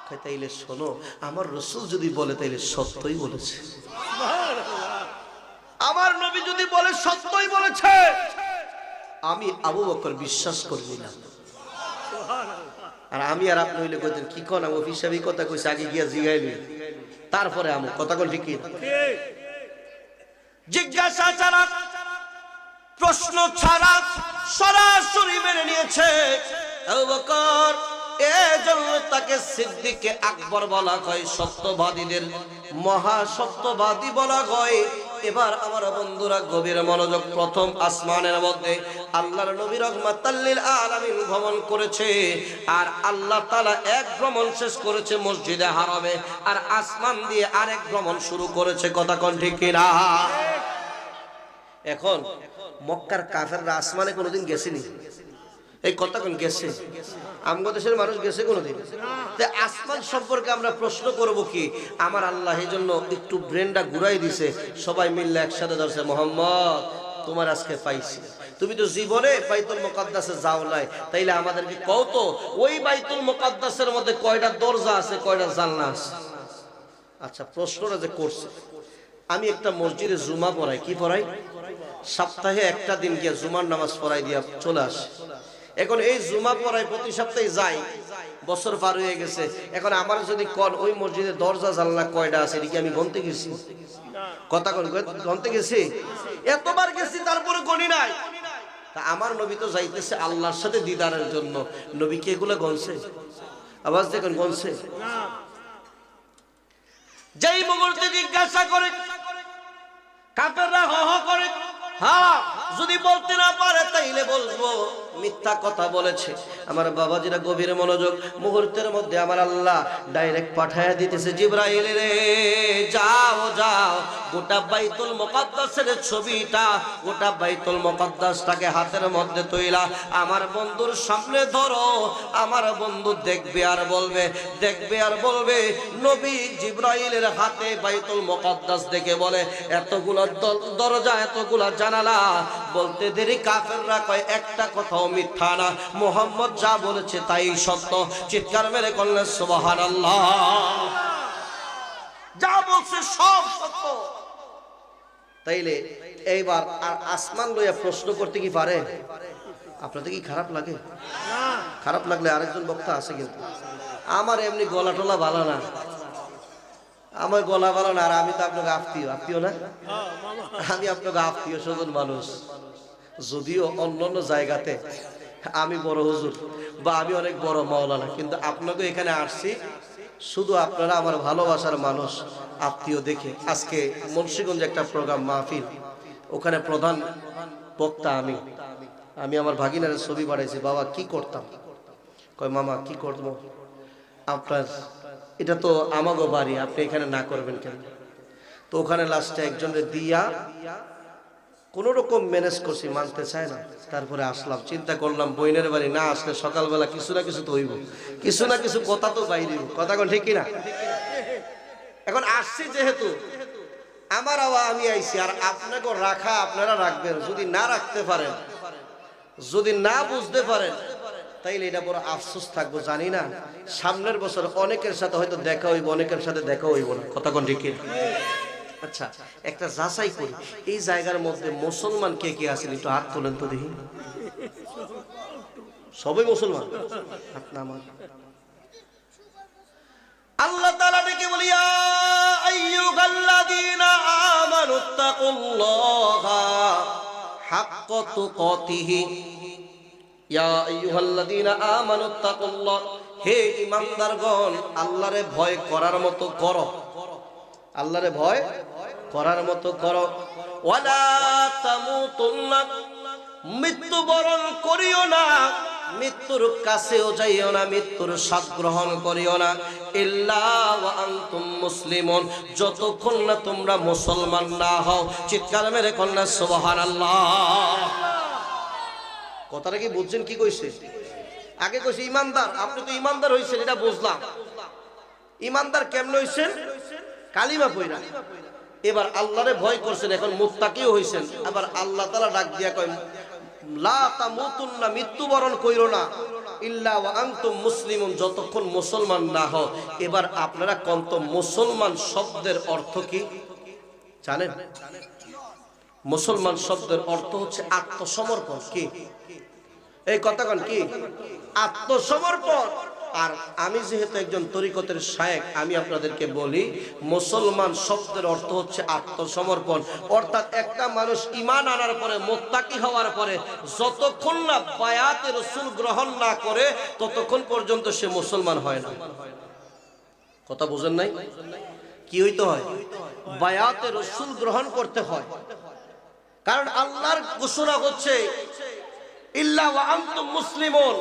কয় তাইলে শোনো, আমার রাসূল যদি বলে তাইলে সত্যই বলেছে। সুবহানাল্লাহ। আমার নবী যদি বলে সত্যই বলেছে, আমি আবু বকর বিশ্বাস করে নিলাম। সুবহানাল্লাহ। আর আমি আর আপনি হইলে কইতেন কি কোন অফিসাবি কথা কইছে, আগে গিয়া জিগাইলি তারপরে আমু কথা কোন ঠিক কি? জিজ্ঞাসা ছাড়া, প্রশ্ন ছাড়া সরাসরি মেনে নিয়েছে আবু বকর। এজন্য তাকে সিদ্দিকে আকবর বলা হয়, সত্যবাদীদের মহা সত্যবাদী বলা হয়। এবার আমার বন্ধুরা গভীর মনোযোগ। প্রথম আসমানের মধ্যে আল্লাহর নবী রাহমাতাল লিল আলামিন ভ্রমণ করেছে, আর আল্লাহ তাআলা এক ভ্রমণ শেষ করেছে মসজিদে হারামে, আর আসমান দিয়ে আরেক ভ্রমণ শুরু করেছে। কথা কোন ঠিক কিনা? এখন মক্কার কাফেররা আসমানে কোনোদিন গেছেনি? এই কথা কোন গেছে? আমগো দেশের মানুষ গেছে কোনোদিন? তাই আসমান সম্পর্কে আমরা প্রশ্ন করব কি? আমার আল্লাহ এই জন্য একটু ব্রেনটা ঘুরাই দিছে, সবাই মিললে একসাথে ধরছে, মোহাম্মদ তোমার আজকে পাইছি, তুমি তো জীবনে বাইতুল মুকাদ্দাসে যাও নাই, তাইলে আমাদেরকে কও তো ওই বাইতুল মুকাদ্দাসের মধ্যে কয়টা দরজা আছে, কয়টা জানলা আছে? আচ্ছা প্রশ্নটা যে করছে, আমি একটা মসজিদে জুমা পড়াই, কি পড়াই? সপ্তাহে একটা দিন গিয়ে জুমার নামাজ পড়াই দিয়া চলে আসে। এখন এই জুমা পড়াই প্রতি সপ্তাহে যাই, বছর পার হয়ে গেছে। এখন আমার যদি কোন ওই মসজিদে দরজা জানলা কয়টা আছে, এটা কি আমি গনতে গেছি? কথা কোন গনতে গেছি? এতবার গেছি তারপরে গনি নাই। তা আমার নবী তো যাইতেছে আল্লাহর সাথে দিদারের জন্য, নবী কি এগুলো গনছে? আওয়াজ দেখুন, গনছে না। যেই মুহূর্তে জিজ্ঞাসা করে কাফেররা হ হ করে, হ্যাঁ যদি বলতে না পারে তাইলে বলবো মিথ্যা কথা বলেছে। আমার বাবাজিরা গভীর মনোযোগ, মুহূর্তের মধ্যে আমার আল্লাহ ডাইরেক্ট পাঠায়া দিতেছে, জিবরাইল রে যাও যাও, গোটা বাইতুল মুকাদ্দাসের ছবিটা, গোটা বাইতুল মুকাদ্দাসটাকে হাতের মধ্যে তৈলা আমার বন্ধুর সামনে ধরো। আমার বন্ধু দেখবে আর বলবে, দেখবে আর বলবে নবী জিবরাইলের হাতে বাইতুল মুকাদ্দাস দেখে বলে এতগুলো দরজা, এতগুলো জানালা। বলতে দেরি কাফেররা কয় একটা কথাও মিথ্যা না, মুহাম্মদ যা বলেছে তাই সত্য। চিৎকার মেরে বললেন সুবহানাল্লাহ। যা বলছে সব সত্য। তাইলে এইবার আর আসমান লইয়া প্রশ্ন করতে কি পারে? আপনাদের কি খারাপ লাগে? খারাপ লাগলে আরেকজন বক্তা আছে, কিন্তু আমার এমনি গলা টলা ভালো না, আমার গলা ভালো না। আর আমি তো আপনাকে আত্মীয় না, আমি আপনাকে আত্মীয় স্বজন মানুষ। যদিও অন্য জায়গাতে আমি বড় হুজুর বা আমি অনেক বড় মাওলানা, কিন্তু আপনাকে এখানে আসছি শুধু আপনারা আমার ভালোবাসার মানুষ, আত্মীয় দেখে। আজকে মুন্সিগঞ্জে একটা প্রোগ্রাম মাহফিল, ওখানে প্রধান বক্তা আমি আমার ভাগিনার ছবি পাঠাইছি। বাবা কি করতাম? কয় মামা কি করবো, আপনার এটা তো আমাগো বাড়ি, আপনি এখানে না করবেন কেন? তো ওখানে লাস্টে একজনের দিয়া কোন রকম ম্যানেজ করছি, মানতে চায় না। তারপরে আসলাম, চিন্তা করলাম বইনের বাড়ি না আসলে সকালবেলা কিছু না কিছু তো হইব, কিছু না কিছু কথা তো বাইরে, কথা কোন ঠিক কিনা? এখন আসছি যেহেতু আমার আওয়া আমি আইছি, আর আপনাকে রাখা আপনারা রাখবেন। যদি না রাখতে পারেন, যদি না বুঝতে পারেন, তাইলে এটা বড় আফসোস থাকবো। জানি না সামনের বছর অনেকের সাথে হয়তো দেখা হইব, অনেকের সাথে দেখা হইব না, কথা কোন ঠিক কিনা? আচ্ছা, একটা যাচাই করি, এই জায়গার মধ্যে মুসলমান কে কে আছেন? একটু হাত তোলেন তো দেখি। সবাই মুসলমান? হাত নামান। আল্লাহ তাআলা ডেকে বলি, ইয়া আইয়ুহাল্লাযীনা আমানুত্তাকুল্লাহা হাক্কা তুকাতিহি। ইয়া আইয়ুহাল্লাযীনা আমানুত্তাকুল্লাহ, হে ঈমানদারগণ, আল্লাহরে ভয় করার মতো করো, আল্লাহরে ভয় করার মতো করো। ওয়ালা তামুতুন্না, মৃত্যুবরণ করিও না, মৃত্যুর কাছেও যাইও না, মৃত্যুর স্বাদ গ্রহণ করিও না, ইল্লা ওয়া আনতুম মুসলিমুন, যতক্ষণ না তোমরা মুসলমান না হও। চিৎকার মেরে কন্যা সুবহানাল্লাহ। কথাটা কি বুঝছেন? কি কইছে? আগে কইছে ইমানদার, আপনি তো ইমানদার হইছেন, এটা বুঝলাম। ইমানদার কেমন হইছেন? কালিমা পয়রা। এবার আল্লাহরে ভয় করছেন, এখন মুত্তাকিও হইছেন। আবার আল্লাহ তাআলা ডাক দিয়া কয় লা তামুতুন্না, মৃত্যুবরণ কইরো না, ইল্লা ওয়া আনতুম মুসলিমুন, যতক্ষণ মুসলমান না হও। এবার আপনারা কোন মুসলমান শব্দের অর্থ কি জানেন? মুসলমান শব্দের অর্থ হচ্ছে আত্মসমর্পণ। কি এই কথা কোন? কি আত্মসমর্পণ। আর আমি যেহেতু একজন তরিকতের শায়েখ, আমি আপনাদেরকে বলি মুসলমান শব্দের অর্থ হচ্ছে আত্মসমর্পণ। অর্থাৎ একটা মানুষ ঈমান আনার পরে, মুত্তাকি হওয়ার পরে, যতক্ষণ না বায়াতে রাসূল গ্রহণ না করে ততক্ষণ পর্যন্ত সে মুসলমান হয় না। কথা বুঝেন নাই? কি হইতে হয়? বায়াতে রাসূল গ্রহণ করতে হয়। কারণ আল্লাহর ঘোষণা হচ্ছে ইল্লা ওয়া আনতুম মুসলিমুন,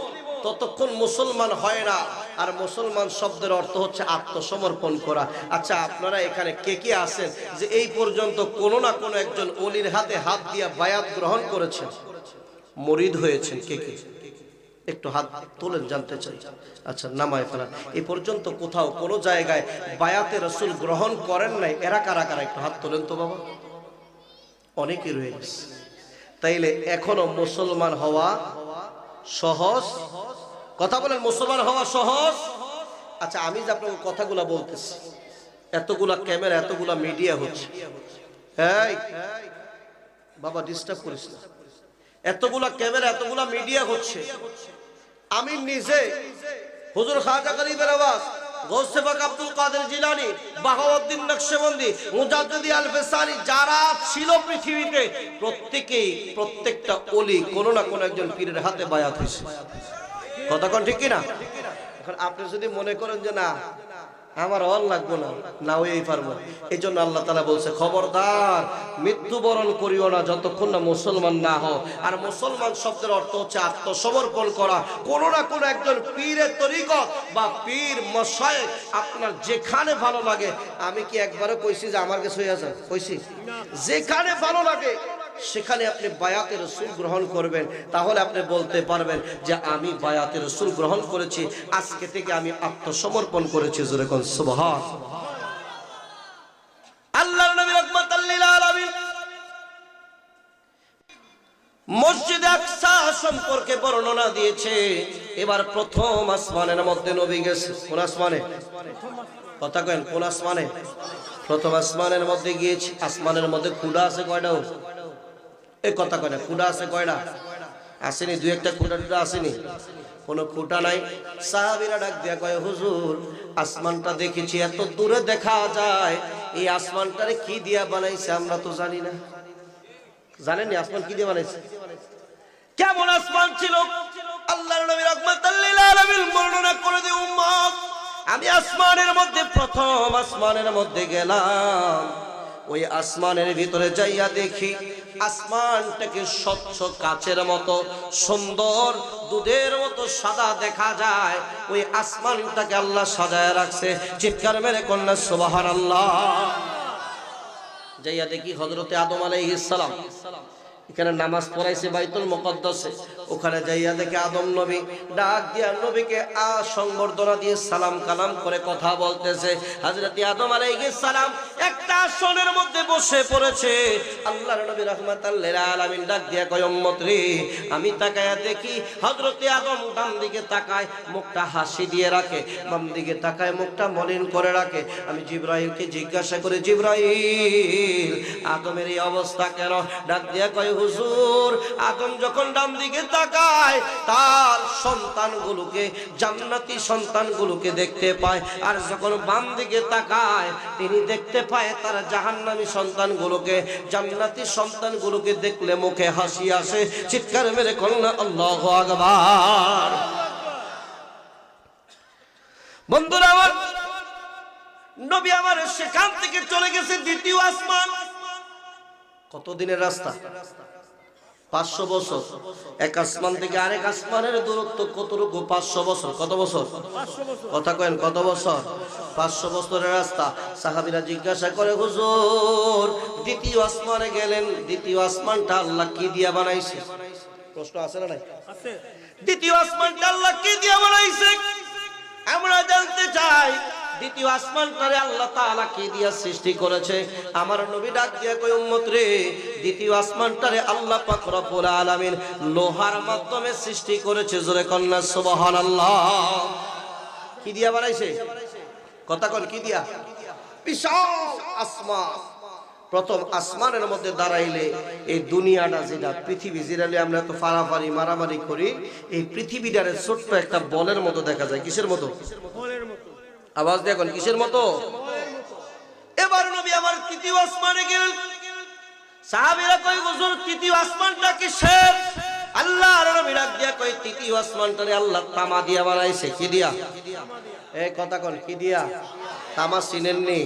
ততক্ষণ মুসলমান হয় না। আর মুসলমান শব্দের অর্থ হচ্ছে আত্মসমর্পণ করা। আচ্ছা, আপনারা এখানে কে কে আছেন যে এই পর্যন্ত কোনো না কোনো একজন ওলির হাতে হাত দিয়া বায়াত গ্রহণ করেছেন, মুরিদ হয়েছেন? কে কে একটু হাত তোলেন, জানতে চাই। আচ্ছা, নামায় ফেলান। এই পর্যন্ত কোথাও কোনো জায়গায় বায়াতে রাসূল গ্রহণ করেন নাই, এরা কারা কারা? একটু হাত তোলেন তো বাবা। অনেকে রয়ে গেছে। তাইলে এখনো মুসলমান হওয়া সহজ? কথা বলেন, মুসলমান হওয়া সহজ? আচ্ছা, আমি যে আপনাকে কথাগুলা বলতেছি, এতগুলা ক্যামেরা, এতগুলা মিডিয়া হচ্ছে, এই বাবা ডিস্টার্ব করিস না, এতগুলা ক্যামেরা, এতগুলা মিডিয়া হচ্ছে। আমি নিজে হুজুর খাজা গরিবের আওয়াজ, গৌসে পাক আব্দুল কাদের জিলানী, বাহাউদ্দিন নকশবন্দি, মুজাদ্দিদি আল-ফিসানি, যারা ছিল পৃথিবীতে, প্রত্যেকটা ওলি কোনো না কোনো একজন পীরের হাতে বায়াত হয়েছে। কথা কোন ঠিক কিনা? এখন আপনি যদি মনে করেন যে না আমার অল লাগবো না, না হয়েই পারবো। এই জন্য আল্লাহ তাআলা বলছে, খবরদার মৃত্যুবরণ করিও না যতক্ষণ না মুসলমান না হও। আর মুসলমান শব্দের অর্থ হচ্ছে আত্মসমর্পণ করা। কোনো না কোনো একজন পীরের তরিকত বা পীর মশায়েখ আপনার যেখানে ভালো লাগে, আমি কি একবারও কইছি যে আমার কাছে হয়ে যান? কইছি? যেখানে ভালো লাগে সেখানে আপনি বায়াতে রাসূল গ্রহণ করবেন, তাহলে আপনি বলতে পারবেন যে আমি বায়াতে রাসূল গ্রহণ করেছি, আজকে থেকে আমি আত্মসমর্পণ করেছি। জোরে কোন সুবহান। আল্লাহর নবী রাহমাতাল লিল আলামিন মসজিদ আকসা সম্পর্কে বর্ণনা দিয়েছে। এবার প্রথম আসমানের মধ্যে নবী গেছে। কোন আসমানে? কথা কেন, কোন আসমানে? প্রথম আসমানের মধ্যে গিয়েছে। আসমানের মধ্যে খুঁড়া আছে কয়টা? এই কথা কয় না, খুঁড়া আছে কয়টা? আসেনি, দুই একটা খুঁটা টুটা আসেনি, কোনো খুঁটা নাই। সাহাবীরা ডাক দিয়া কয়, হুজুর আসমানটা দেখেছি, এত দূরে দেখা যায়, এই আসমানটারে কি দিয়া বানাইছে আমরা তো জানি না। জানেননি আসমান কি দিয়ে বানাইছে? কেমন আসমান ছিল? আল্লাহর নবী রাহমাতাল লিল আলামিন বর্ণনা করে দেন, উম্মত আমি আসমানের মধ্যে প্রথম আসমানের মধ্যে গেলাম। ওই আসমানের ভিতরে যাইয়া দেখি আসমানটাকে স্বচ্ছ কাচের মতো সুন্দর, দুধের মতো সাদা দেখা যায়। ওই আসমানটাকে আল্লাহ সাজায় রাখছে। চিৎকার মেরে কন্যা সুবহানাল্লাহ। যাইয়া দেখি হযরতে আদম আলাইহিস সালাম এখানে নামাজ পড়াইছে বাইতুল মুকদ্দাসে। ওখানে যাইয়া দেখে আদম নবী ডাক দিয়া নবীকে সংবর্ধনা দিয়ে সালাম কালাম করে কথা বলতেছে। হযরতে আদম আলাইহিস সালাম একটা আসনের মধ্যে বসে পড়েছে। আল্লাহর নবী রাহমাতাল লিল আলামিন ডাক দিয়া কয়, উম্মত রে, আমি তাকায়া দেখি হযরতে আদম ডান দিকে তাকায়, মুখটা হাসি দিয়ে রাখে, বাম দিকে তাকায়, মুখটা মলিন করে রাখে। আমি জিবরাইলকে জিজ্ঞাসা করে, জিবরাইল আদমের এই অবস্থা কেন? ডাক দিয়া কয়, হুজুর আদম যখন ডান দিকে তাকায় তার সন্তানগুলোকে, জান্নাতি সন্তানগুলোকে দেখতে পায়, আর যখন বাম দিকে তাকায় তিনি দেখতে পায় তার জাহান্নামী সন্তানগুলোকে। জান্নাতি সন্তানগুলোকে দেখলে মুখে হাসি আসে। চিৎকার মেরে কন্যা আল্লাহু আকবার। বন্ধুরা আমার, নবী আমার সেখান থেকে চলে গেছে দ্বিতীয় আসমান। কত দিনের রাস্তা? 500 বছর। এক আসমান থেকে আরেক আসমানের দূরত্ব কতটুকু? 500 বছর। কত বছর? কথা কয়েন, কত বছর? 500 বছরের রাস্তা। সাহাবীরা জিজ্ঞাসা করে, হুজুর দ্বিতীয় আসমানে গেলেন, দ্বিতীয় আসমানটা আল্লাহ কি দিয়া বানাইছে? প্রশ্ন আছে না নাই? আছে। দ্বিতীয় আসমানটা আল্লাহ কি দিয়া বানাইছে আমরা জানতে চাই। দ্বিতীয় আসমানটারে আল্লাহ তাআলা কি দিয়া সৃষ্টি করেছে? আমার নবী ডাক দিয়া কই, উম্মত রে, দ্বিতীয় আসমানটারে আল্লাহ পাক রব্বুল আলামিন লোহার মাধ্যমে সৃষ্টি করেছে। জোরে কন্যা সুবহানাল্লাহ। কি দিয়া বানাইছে? কথা কন, কি দিয়া? বিশাল আসমান। প্রথম আসমানের মধ্যে দাঁড়াইলে এই দুনিয়াটা, যেটা পৃথিবী, যেটা আমরা তো ফারাফারি মারামারি করি, এই পৃথিবীটারে ছোট্ট একটা বলের মতো দেখা যায়। কিসের মতো? বলের মতো। আওয়াজ দেখুন, কিসের মতো? এবার নবী আমার তৃতীয় আসমানে গেলেন। সাহাবীরা কই, হুজুর তৃতীয় আসমানটা কিসের? আল্লাহর নবী ডাক দিয়া কই, তৃতীয় আসমানটারে আল্লাহ তামা দিয়া বানাইছে। কি দিয়া? এই কথা কোন, কি দিয়া? তামা চিনেননি?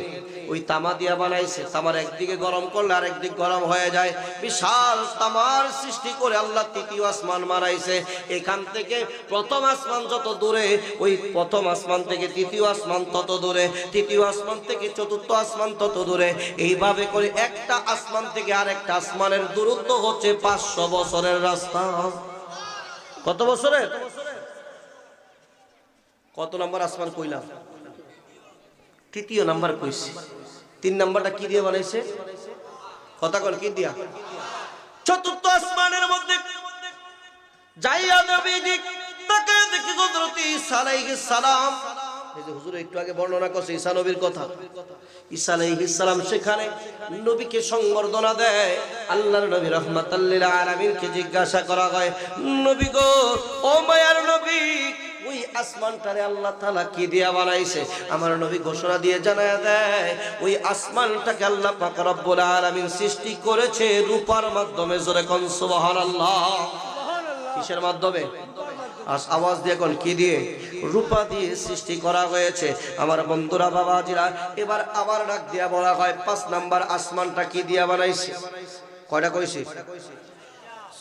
ওই তামা দিয়া বানাইছে। তামার একদিকে গরম করলে আরেক দিক গরম হয়ে যায়। বিশাল তামার সৃষ্টি করে আল্লাহ তৃতীয় আসমান বানাইছে। এখান থেকে প্রথম আসমান যত দূরে, ওই প্রথম আসমান থেকে তৃতীয় আসমান তত দূরে, তৃতীয় আসমান থেকে চতুর্থ আসমান তত দূরে। এইভাবে করে একটা আসমান থেকে আরেকটা আসমানের দূরত্ব হচ্ছে 500 বছরের রাস্তা। কত বছরের? কত নম্বর আসমান কইলাম? তৃতীয় নাম্বার কইছি। 3 নাম্বারটা কি দিয়ে বানাইছে? কথা কল, কি দিয়া? চতুর্থ আসমানের মধ্যে যাইয়া নবীজি তাকায় দেখি হযরত ঈসা আলাইহিস সালাম। এই যে হুজুর একটু আগে বর্ণনা করছে ঈসা নবীর কথা। ঈসা আলাইহিস সালাম সেখানে নবীকে সংবর্ধনা দেয়। আল্লাহর নবী রাহমাতাল লিল আলামিনকে জিজ্ঞাসা করা হয়, নবী গো, ও মায়ার নবী, ওই আসমানটারে আল্লাহ তাআলা কি দিয়া বানাইছে? আমার নবী ঘোষণা দিয়ে জানায়া দেয়, ওই আসমানটাকে আল্লাহ পাক রব্বুল আলামিন সৃষ্টি করেছে রূপার মাধ্যমে। জোরে কোন সুবহানাল্লাহ। কিসের মাধ্যমে? আওয়াজ দিয়ে কোন কি দিয়ে? রূপা দিয়ে সৃষ্টি করা হয়েছে। আমার বন্ধুরা বাবাজিরা, এবার আবার ডাক দিয়া বলা হয় 5 নাম্বার আসমানটা কি দিয়া বানাইছে? কয়টা কইছি?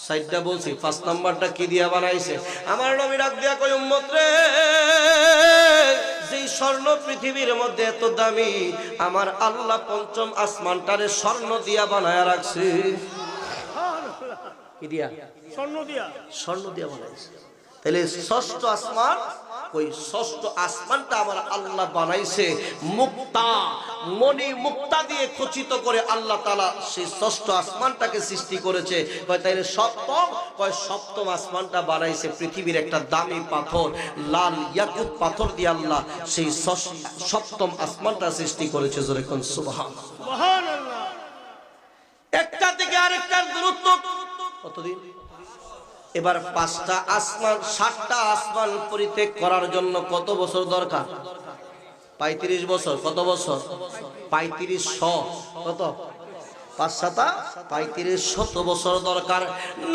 6টা বলছি। 5 নাম্বারটা কি দিয়া বানাইছে? আমার নবী ডাক দিয়া কই, উম্মত রে, যেই স্বর্ণ পৃথিবীর মধ্যে এত দামি, আমার আল্লাহ 5ম আসমানটারে স্বর্ণ দিয়া বানায়া রাখছে। কি দিয়া? স্বর্ণ দিয়া। স্বর্ণ দিয়া বানাইছে। তাহলে 6ষ্ঠ আসমান, ওই 6ষ্ঠ আসমানটা আমার আল্লাহ বানাইছে মুক্তা, মণি মুক্তা দিয়ে খচিত করে আল্লাহ তাআলা সেই 6ষ্ঠ আসমানটাকে সৃষ্টি করেছে। কয় তাইলে সপ্তম আসমানটা বানাইছে পৃথিবীর একটা দামি পাথর, লাল ইয়াকুত পাথর দিয়ে আল্লাহ সেই 7ম আসমানটা সৃষ্টি করেছে। জোরে কোন সুবহানাল্লাহ। সুবহানাল্লাহ। একটা থেকে আরেকটার দূরত্ব কতদিন? এবার 5টা আসমান, 7টা আসমান পরিত্যাগ করার জন্য কত বছর দরকার? 35 বছর। কত বছর? 3500। কত? 5 7 3500 বছর দরকার।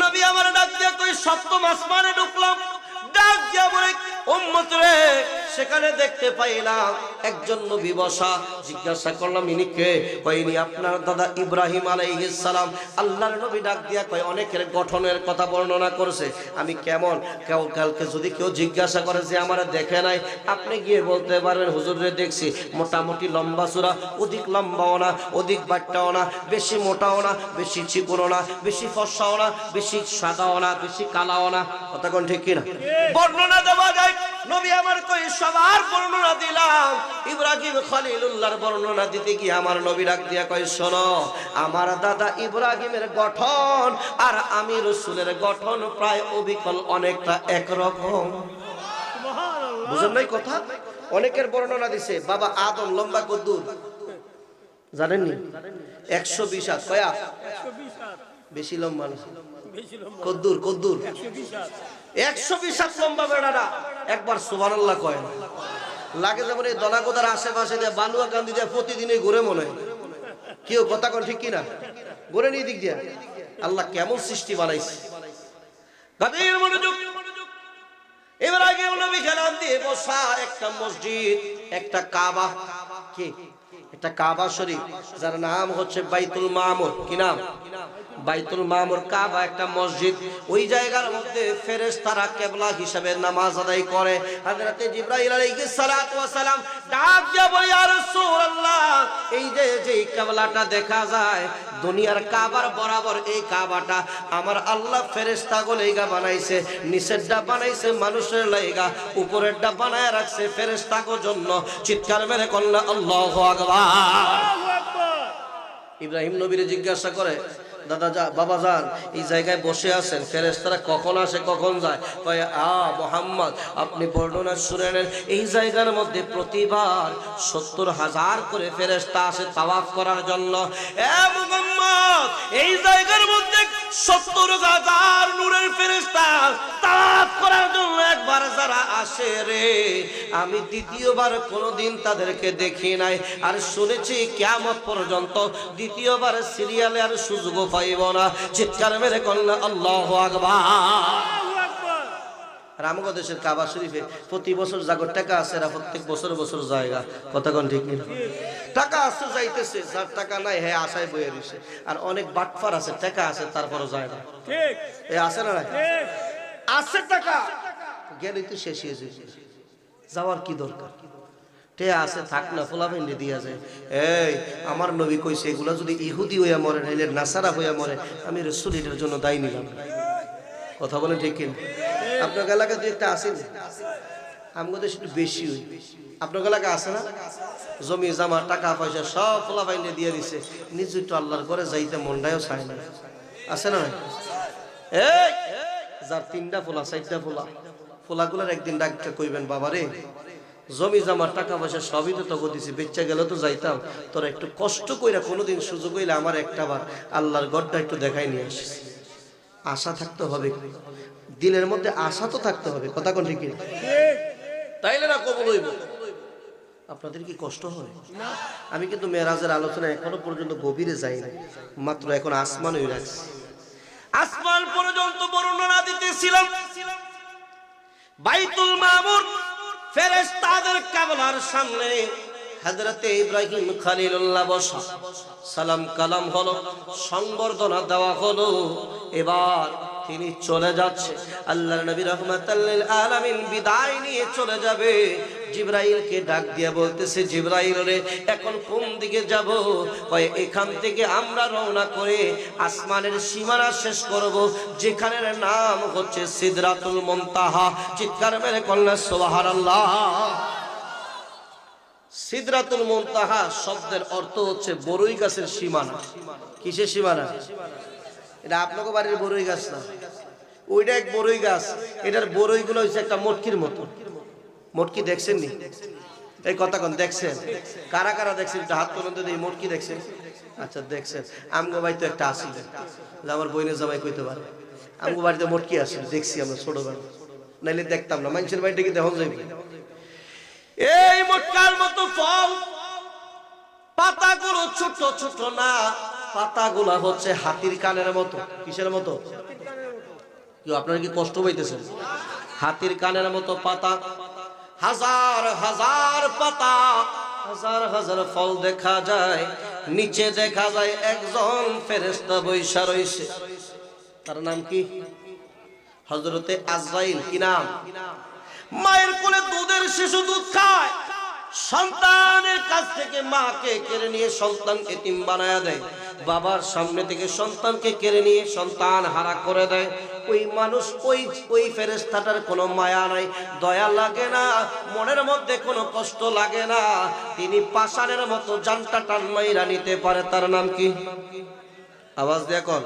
নবী আমার ডাক দিয়ে কই 7ম আসমানে ঢুকলাম, ডাক দিয়া বলে, উম্মত রে, সেখানে দেখতে পাইলাম একজন নবী বসা। জিজ্ঞাসা করলাম, ইনি কে? কই, ইনি আপনার দাদা ইব্রাহিম আলাইহিস সালাম। আল্লাহর নবী ডাক দিয়া কয়, অনেকের গঠনের কথা বর্ণনা করছে, আমি কেমন, কালকে যদি কেউ জিজ্ঞাসা করে যে আমার দেখে নাই, আপনি গিয়ে বলতে পারবেন, হুজুর রে দেখছি, মোটামুটি লম্বা চূড়া, অধিক লম্বাও না, অধিক বাট্টাও না, বেশি মোটাও না, বেশি চিকনও না, বেশি ফর্সাও না, বেশি সাদাও না, বেশি কালাও না। কথা কোন ঠিক কিনা? বর্ণনা দেওয়া যায়। নবী আমার কই সবার বর্ণনা দিলাম, ইব্রাহিম খলিলুল্লাহর বর্ণনা দিতে গিয়ে আমার নবী ডাক দিয়া কই, শোনো, আমার দাদা ইব্রাহিমের গঠন আর আমি রাসূলের গঠন প্রায় অবিকল, অনেকটা একরকম। সুবহানাল্লাহ। বুঝেন নাই কথা? অনেকের বর্ণনা দিছে, বাবা আদম লম্বা কদ্দুর জানেননি? 120 হাত। কয়া? 120 হাত। বেশি লম্বা না, কদ্দুর 120 হাত লম্বা বেড়াটা। একবার সুবহানাল্লাহ কয় না, লাগে যেমন এই দলাগোদার আশেপাশে দিয়ে বালুয়া কান্দি দিয়ে প্রতিদিনই ঘুরে মনে হয়। কেউ কথা কোন ঠিক কিনা? ঘুরে নিয়ে দিক দিয়া আল্লাহ কেমন সৃষ্টি বানাইছে। গাভীর মনোযোগ। এবার আগে নবী খেলাম দিয়ে বসা একটা মসজিদ, একটা কাবা। কি? একটা কাবা শরীফ, যার নাম হচ্ছে বাইতুল মামুর। কি নাম? বাইতুল মামুর। কাবা একটা মসজিদ। ওই জায়গার মধ্যে ফেরেশতারা কিবলা হিসাবে নামাজ আদায় করে। হযরত জিবরাইল আলাইহিস সালাতু ওয়াস সালাম ডাক দিয়া বলে, ইয়া রাসূলুল্লাহ, এই যে কিবলাটা দেখা যায় দুনিয়ার কাবার বরাবর, এই কাবাটা আমার আল্লাহ ফেরেশতাগুলো এইগা বানাইছে। নিচেরটা বানাইছে মানুষের লাইগা, উপরেরটা বানায় রাখছে ফেরেশতাগোর জন্য। চিৎকার মেরে কল্লা আল্লাহু আকবার। ইব্রাহিম নবীরে জিজ্ঞাসা করে, দাদা বাবা যান, এই জায়গায় বসে আছেন, ফেরেশতারা কখন আসে কখন যায়? কয়, মুহাম্মদ, আপনি বর্ণনা শুনে নেন, এই জায়গার মধ্যে প্রতিবার 70,000 করে ফেরেশতা আসে তাওয়াফ করার জন্য। মুহাম্মদ, এই জায়গার মধ্যে 70,000 নূরের ফেরেশতা তাওয়াফ করার জন্য একবার যারা আসে রে, আমি দ্বিতীয়বার কোনোদিন তাদেরকে দেখি নাই, আর শুনেছি কিয়ামত পর্যন্ত দ্বিতীয়বার সিরিয়ালে আর সুযোগ পাইব না। চিৎকার মেরে কন্যা আল্লাহু আকবার। রামগঞ্জ দেশের কাবা শরীফে প্রতি বছর জাগর টাকা আছে, এরা প্রত্যেক বছর জায়গা। কথা কোন ঠিক না? টাকা আছে যাইতেছে, যার টাকা নাই হ্যাঁ আশায় বইয়ে রইছে। আর অনেক বাটফার আছে, টাকা আছে তারপরও যায় না। ঠিক এই আছে না? ঠিক আছে, টাকা গেলেই তো শেষ হয়ে যায়, যাওয়ার কি দরকার? টে আছে থাক না, ফোলা ভেন্ডে দিয়া যায়। এই আমার নবী কইছে, এগুলা যদি ইহুদি হইয়া মরে, নাইলে নাসারা হইয়া মরে, আমি রাসূল এর জন্য দায়ী নিলাম। কথা বলেন ঠিক কিনা? আপনার এলাকায় দুই একটা আছে, আমাদের দেশে একটু বেশি হই। আপনার এলাকায় আছে না? জমি জামা টাকা পয়সা সব ফোলা ভেন্ডে দিয়ে দিছে, নিজে একটু আল্লাহর ঘরে যাইতে মনটাও চায় না। আছে না? এই যার 3টা ফোলা 4টা ফোলা, ফোলাগুলার একদিন ডাকতে কইবেন, বাবা রে, জমি জামার টাকা পয়সা সবই তো তোকে দিছি, বেচ্চা গেল তো যাইতাম, তোরা একটু কষ্ট কইরা কোনোদিন সুযোগ হইলে আমার একটাবার আল্লাহর ঘরটা একটু দেখাই নিয়ে আসিস। আশা থাকতে হবে, দিলের মধ্যে আশা তো থাকতে হবে। কথা কোন ঠিক? তাইলে না কবুল হইব। আপনাদের কি কষ্ট হয়? আমি কিন্তু মেরাজের আলোচনা এখনো পর্যন্ত গভীরে যাই না, মাত্র এখন আসমানই রাখছি। আসমান পর্যন্ত বর্ণনা দিতেছিলাম। বাইতুল মামুর ফেরেশতাদের কিবলার সামনে হযরতে ইব্রাহিম খলিলুল্লাহ বসা, সালাম কালাম হলো, সংবর্ধনা দেওয়া হলো। এবার তিনি চলে যাচ্ছে, আল্লাহর নবী রাহমাতাল লিল আলামিন বিদায় নিয়ে চলে যাবে। জিবরাইলকে ডাক দিয়ে বলতেছে, জিবরাইল রে এখন কোন দিকে যাব? কয় এখান থেকে আমরা রওনা করে আসমানের সীমানা শেষ করব, যেখানের নাম হচ্ছে সিদরাতুল মুনতাহা। চিৎকার মেরে কন্যা সুবহানাল্লাহ। সিদরাতুল মুনতাহা শব্দের অর্থ হচ্ছে বড়ই গাছের সীমানা। কিসের সীমানা? এটা আপনাকে বাড়ির বড়ই গাছ না, ওইটা এক বড়ই গাছ। এটার বড়ই গুলো হচ্ছে একটা মটকির মতো। মটকি দেখছেন নি? এই কথা কোন দেখছেন? কারা কারা দেখছেন? হাত পর্যন্ত এই মটকি দেখছেন? আচ্ছা দেখছেন। আমগো ভাই তো একটা আসি, আমার বইনের জামাই কইতে পারে আমগো বাড়িতে মটকি আসে, দেখছি আমরা ছোটবেলা, নাইলে দেখতাম না। মানুষের বাড়িতে কি দেখুন যাইবে? এই মটকার মতো ফল, পাতাগুলো ছোট ছোট না, পাতাগুলা হচ্ছে হাতির কানের মতো। কিসের মতো? কি আপনারা কি কষ্ট পাইতেছেন? হাতির কানের মতো পাতা, হাজার হাজার পাতা, হাজার হাজার ফল দেখা যায়। নিচে দেখা যায় একজন ফেরেশতা বৈশা রইছে। তার নাম কি? হযরতে আজরাইল। কি নাম? মায়ের কোলে দুধের শিশু দুধ খায়, সন্তানের কাছ থেকে মাকে কেড়ে নিয়ে সন্তান এতিম বানায়া দেয়, বাবার সামনে থেকে সন্তানকে কেড়ে নিয়ে সন্তান হারা করে দেয়। ওই মানুষ, ওই ফেরেশতাটার কোনো মায়া নাই, দয়া লাগে না, মনের মধ্যে কোনো কষ্ট লাগে না। তিনি পাষাণের মতো জানটা টান মাইরা নিতে পারে। তার নাম কি? আওয়াজ দেখুন।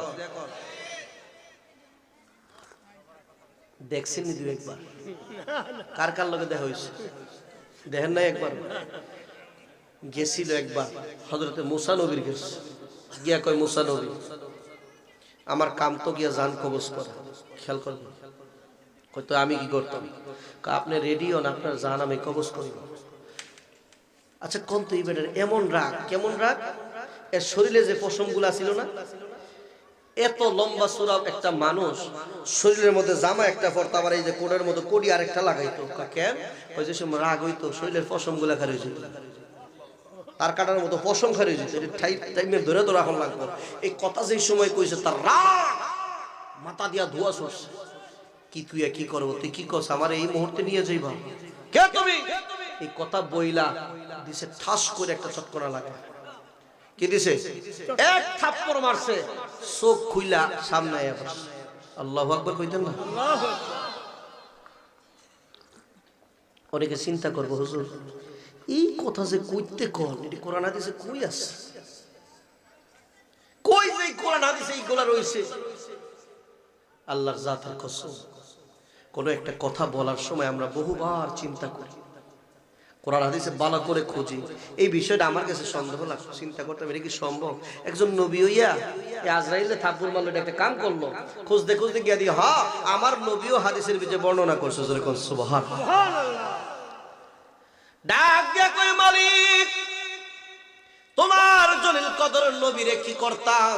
দেখছেন নি? দুই একবার কার কার লগে দেখা হয়েছে? দেখেন নাই? একবার গেছিল, একবার হযরতে মুসা নবীর গেছে, গিয়া কয় মুসা নবী আমার কাম তো গিয়া জান কবজ করা। খেয়াল করবেন, হয়তো আমি কি করতাম? আপনি রেডি হন, আপনার জান আমি কবজ করিব। আচ্ছা কোন তো এই বেটার এমন রাগ, কেমন রাগ? এর শরীরে যে পশম গুলা ছিল না, এত লম্বা চূড়া একটা মানুষ, শরীরের মধ্যে জামা একটা পরতো, আবার এই যে কোটের মধ্যে কোডি আরেকটা লাগাইতো। কেন? ওই যে সময় রাগ হইতো, শরীরের পশম গুলা খারি হয়ে যেত, তার কাটার মতো পশম খারি হয়ে যেত। টাইমে ধরে তো রাখন লাগবো। এই কথা যেই সময় কইছে, তার রাগ মাথা দিয়া ধোয়া সরছে। কি তুই কি করবো? তুই কি করছ? আমার এই মুহূর্তে নিয়ে যাইবা? কে তুমি? এই কথা বইলা দিছে, ঠাস করে একটা চটকনা লাগে। কি দিছে? এক থাপ্পড় মারছে, চোখ খুইলা সামনে আয়া বসে। আল্লাহু আকবার কইতেন না? অনেকে চিন্তা করবো, হুজুর এই কথা যে কইতে কোন, এটি কোরআন হাদিসে কই আছে? কই যে কোরআন হাদিসে এইগুলা রইছে? আল্লাহর জাতের কসম, কোন একটা কথা বলার সময় আমরা বহুবার চিন্তা করি, কোরআন হাদিসে ভালো করে খুঁজি। এই বিষয়টা আমার কাছে সন্দেহ লাগছে, চিন্তা করতে এটা কি সম্ভব? একজন নবী হইয়া আজরাইলে থাপ্পড় মারলো, একটা কাম করলো, খুঁজতে খুঁজতে গিয়া দিয়ে হ্যাঁ আমার নবীও হাদিসের ভিতরে বর্ণনা করছে। যেরকম সুবহানাল্লাহ। ডাক দিয়া কই, মালিক তোমার জলিল কদর নবীরে কি করতাম?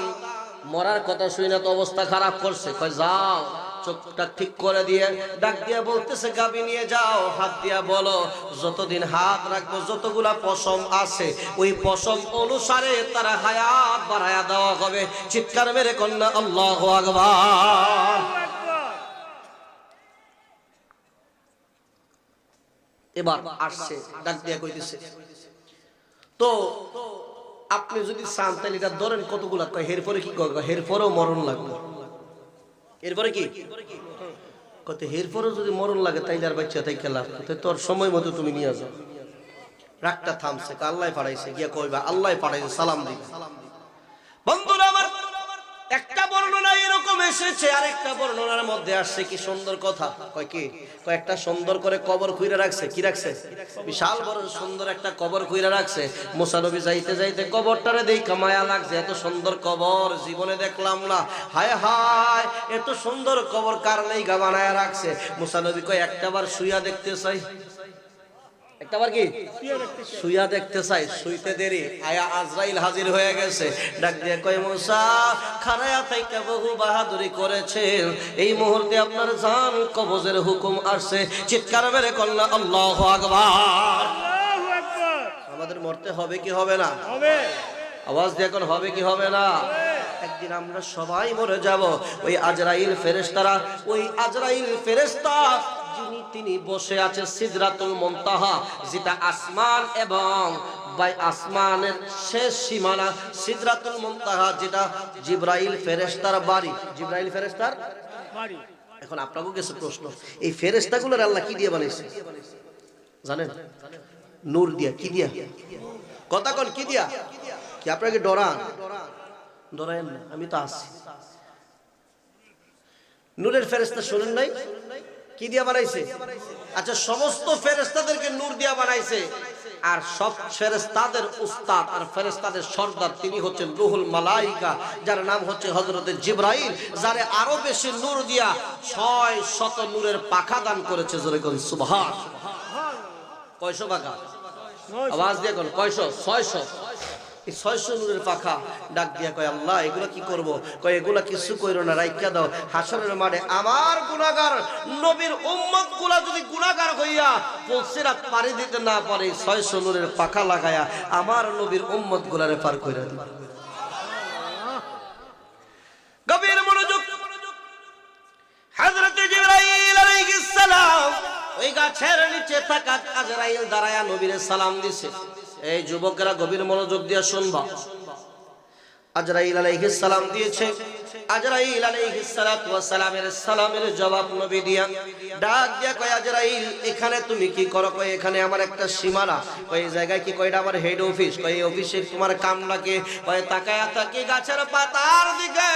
মরার কথা শুই না তো অবস্থা খারাপ করছে। কয় যাও চোখটা ঠিক করে দিয়ে ডাক দিয়া বলতেছে, গাবি নিয়ে যাও, হাত দিয়া বলো যতদিন হাত রাখবো যতগুলা পশম আছে ওই পশম অনুসারে তার হায়াত বাড়ায়া দেওয়া হবে। চিৎকার মেরে কন্যা আল্লাহু আকবার। এবার আসছে, ডাক দিয়া কইতেছে, তো আপনি যদি চান তাহলে এটা ধরেন কতগুলা? কয় এরপরে কি করবো? এরপরেও মরণ লাগবে। এরপরে কি কত? এরপরেও যদি মরণ লাগে তাইলে আর বাচ্চা তাই খেলা, তোর সময় মতো তুমি নিয়ে যাও। রাগটা থামছে, আল্লাহ পাঠাইছে, গিয়া কইবা আল্লাহ পাঠাইছে, সালাম দিবে। বন্ধুরা আমার, একটা বর্ণনা এরকম এসেছে, আরেকটা বর্ণনার মধ্যে আসছে কি সুন্দর কথা। কয় কি? কয় একটা সুন্দর করে কবর খুইরা রাখছে। কি রাখছে? বিশাল বড় সুন্দর একটা কবর খুইরা রাখছে। মুসা নবী যাইতে যাইতে কবরটারে দেখা মায়া লাগছে, এত সুন্দর কবর জীবনে দেখলাম না। হায় হায়, এত সুন্দর কবর কার নেই গা বানায়া রাখছে। মুসা নবী কয় একটাবার শুইয়া দেখতে চাই। একটা আবার কি শুইয়া দেখতে চাই, শুইতে দেরি, আয়া আজরাইল হাজির হয়ে গেছে, ডাক দিয়ে কয় মুসা খারায়া থেকে বহু বাহাদুরি করেছেন, এই মুহূর্তে আপনার জান কবজের হুকুম আসছে। চিৎকার মেরে কল্লা আল্লাহু আকবার। আমাদের মরতে হবে কি হবে না? হবে। আওয়াজ দিয়ে এখন হবে কি হবে না? একদিন আমরা সবাই মরে যাব। ওই আজরাইল ফেরেশতারা, ওই আজরাইল ফেরেশতা তিনি বসে আছে সিদরাতুল মুনতাহা, যেটা আসমান এবং আসমানের শেষ সীমানা সিদরাতুল মুনতাহা, যেটা জিবরাইল ফেরেশতার বাড়ি, জিবরাইল ফেরেশতার বাড়ি। এখন আপনাকে কিছু প্রশ্ন, এই ফেরেশতাগুলোর আল্লাহ কি দিয়ে বানাইছে জানেন? নূর দিয়া। কি দিয়া? কথা কোন কি দিয়া? কি আপনাকে ডরান? ডরায়েন না, আমি তো আছি। নূরের ফেরেশতা শুনেন নাই কি দিয়া বানাইছে? আচ্ছা, সমস্ত ফেরেশতাদেরকে নূর দিয়া বানাইছে, আর সব ফেরেশতাদের উস্তাদ আর ফেরেশতাদের সর্দার তিনি হচ্ছেন রুহুল মালাইকা, যার নাম হচ্ছে হযরতে জিবরাইল, যারে আরো বেশি নূর দিয়া 600 নূরের পাখা দান করেছে। জোরে কোন সুবহান। কয়শো পাখা? আওয়াজ দিয়ে কোন কয়শো? 600। এই 600 নূরের পাখা। ডাক দিয়া কয় আল্লাহ এগুলা কি করব? কয় এগুলা কিছু কইরো না, রাইখা দাও। হাসরের মাঠে আমার গুনাহগার নবীর উম্মত গুলা যদি গুনাহগার হইয়া পুলসিরাত পারি দিতে না পারে, 600 নূরের পাখা লাগায়া আমার নবীর উম্মত গুলারে পার কইরা দিবে। গভীর মনোযোগ। হযরত জিবরাইল আলাইহিস সালাম ওই গাছের নিচে থাকা আজরাইল দাঁড়ায়া নবীরে সালাম দিছে। এই যুবকরা গভীর মনোযোগ দিয়ে শুনবা। আজরাইল আলাইহিস সালাম দিয়েছে। আজরাইল আলাইহিস সালাতু ওয়াস সালামের সালামের জবাব নবী দিয়া ডাক দিয়া কয় আজরাইল এখানে তুমি কি করো? কয় এখানে আমার একটা সীমানা। কয় এই জায়গায় কি? কয় এটা আমার হেড অফিস। কয় এই অফিসে তোমার কাম নাকি? কয় তাকায়া তাকি গাছের পাতার দিকে।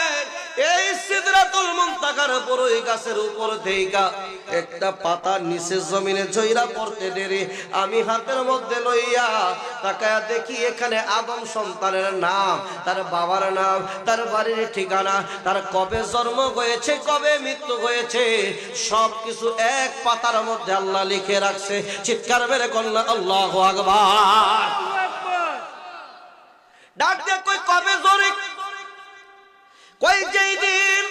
এই সিদরাতুল মুনতাহার উপর, ওই গাছের উপর থেকে একটা পাতা নিচে জমিনে ঝইরা পড়তে দেরি, আমি হাতের মধ্যে লইয়া তাকায়া দেখি এখানে আদম সন্তানের নাম, তার বাবার নাম, তার বাড়ির ঠিকানা, তার কবে জন্ম হয়েছে, কবে মৃত্যু হয়েছে, সবকিছু এক পাতার মধ্যে আল্লাহ লিখে রাখছে। চিৎকার মেরে কন্যা আল্লাহু আকবার। ডাক দিয়ে কই কবে জরে? কই যেই দিন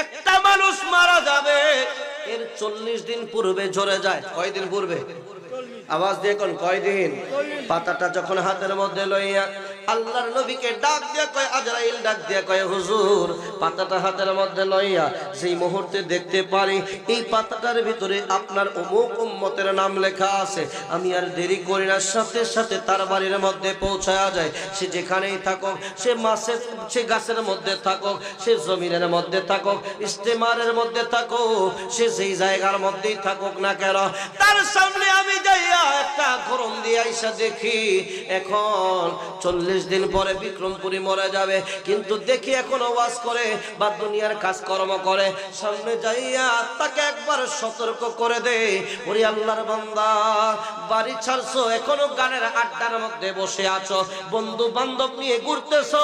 একটা মানুষ মারা যাবে এর 40 দিন পূর্বে ঝরে যায়। কয় দিন পূর্বে? আওয়াজ দিয়ে কোন কয় দিন? পাতাটা যখন হাতের মধ্যে লইয়া আল্লাহর নবীকে ডাক দিয়া কয় আজরাইল ডাক দিয়া কয় হুজুর পাতাটা হাতের মধ্যে লইয়া যেই মুহূর্তে দেখতে পারি এই পাতাটার ভিতরে আপনার অমুক উম্মতের নাম লেখা আছে, আমি আর দেরি করি না, সাথে সাথে তার বাড়ির মধ্যে পৌঁছায়া যায়। সে যেখানেই থাকুক, সে গাছের মধ্যে থাকুক, সে জমিনের মধ্যে থাকুক, ইস্তেমারের মধ্যে থাকুক, সে যেই জায়গার মধ্যেই থাকুক না কেন, তার সামনে আমি যাইয়া একটা গরম দিয়ে আইসা দেখি এখন 40 দিন পরে বিক্রমপুরী মরে যাবে, কিন্তু দেখি এখন ওয়াজ করে বা দুনিয়ার কাজকর্ম করে, সামনে যাইয়া তাকে একবার সতর্ক করে দে, ওরে আল্লাহর বান্দা বাড়ি ছাড়ছো, এখনো গানের আড্ডার মধ্যে বসে আছো, বন্ধু বান্ধব নিয়ে ঘুরতেছো,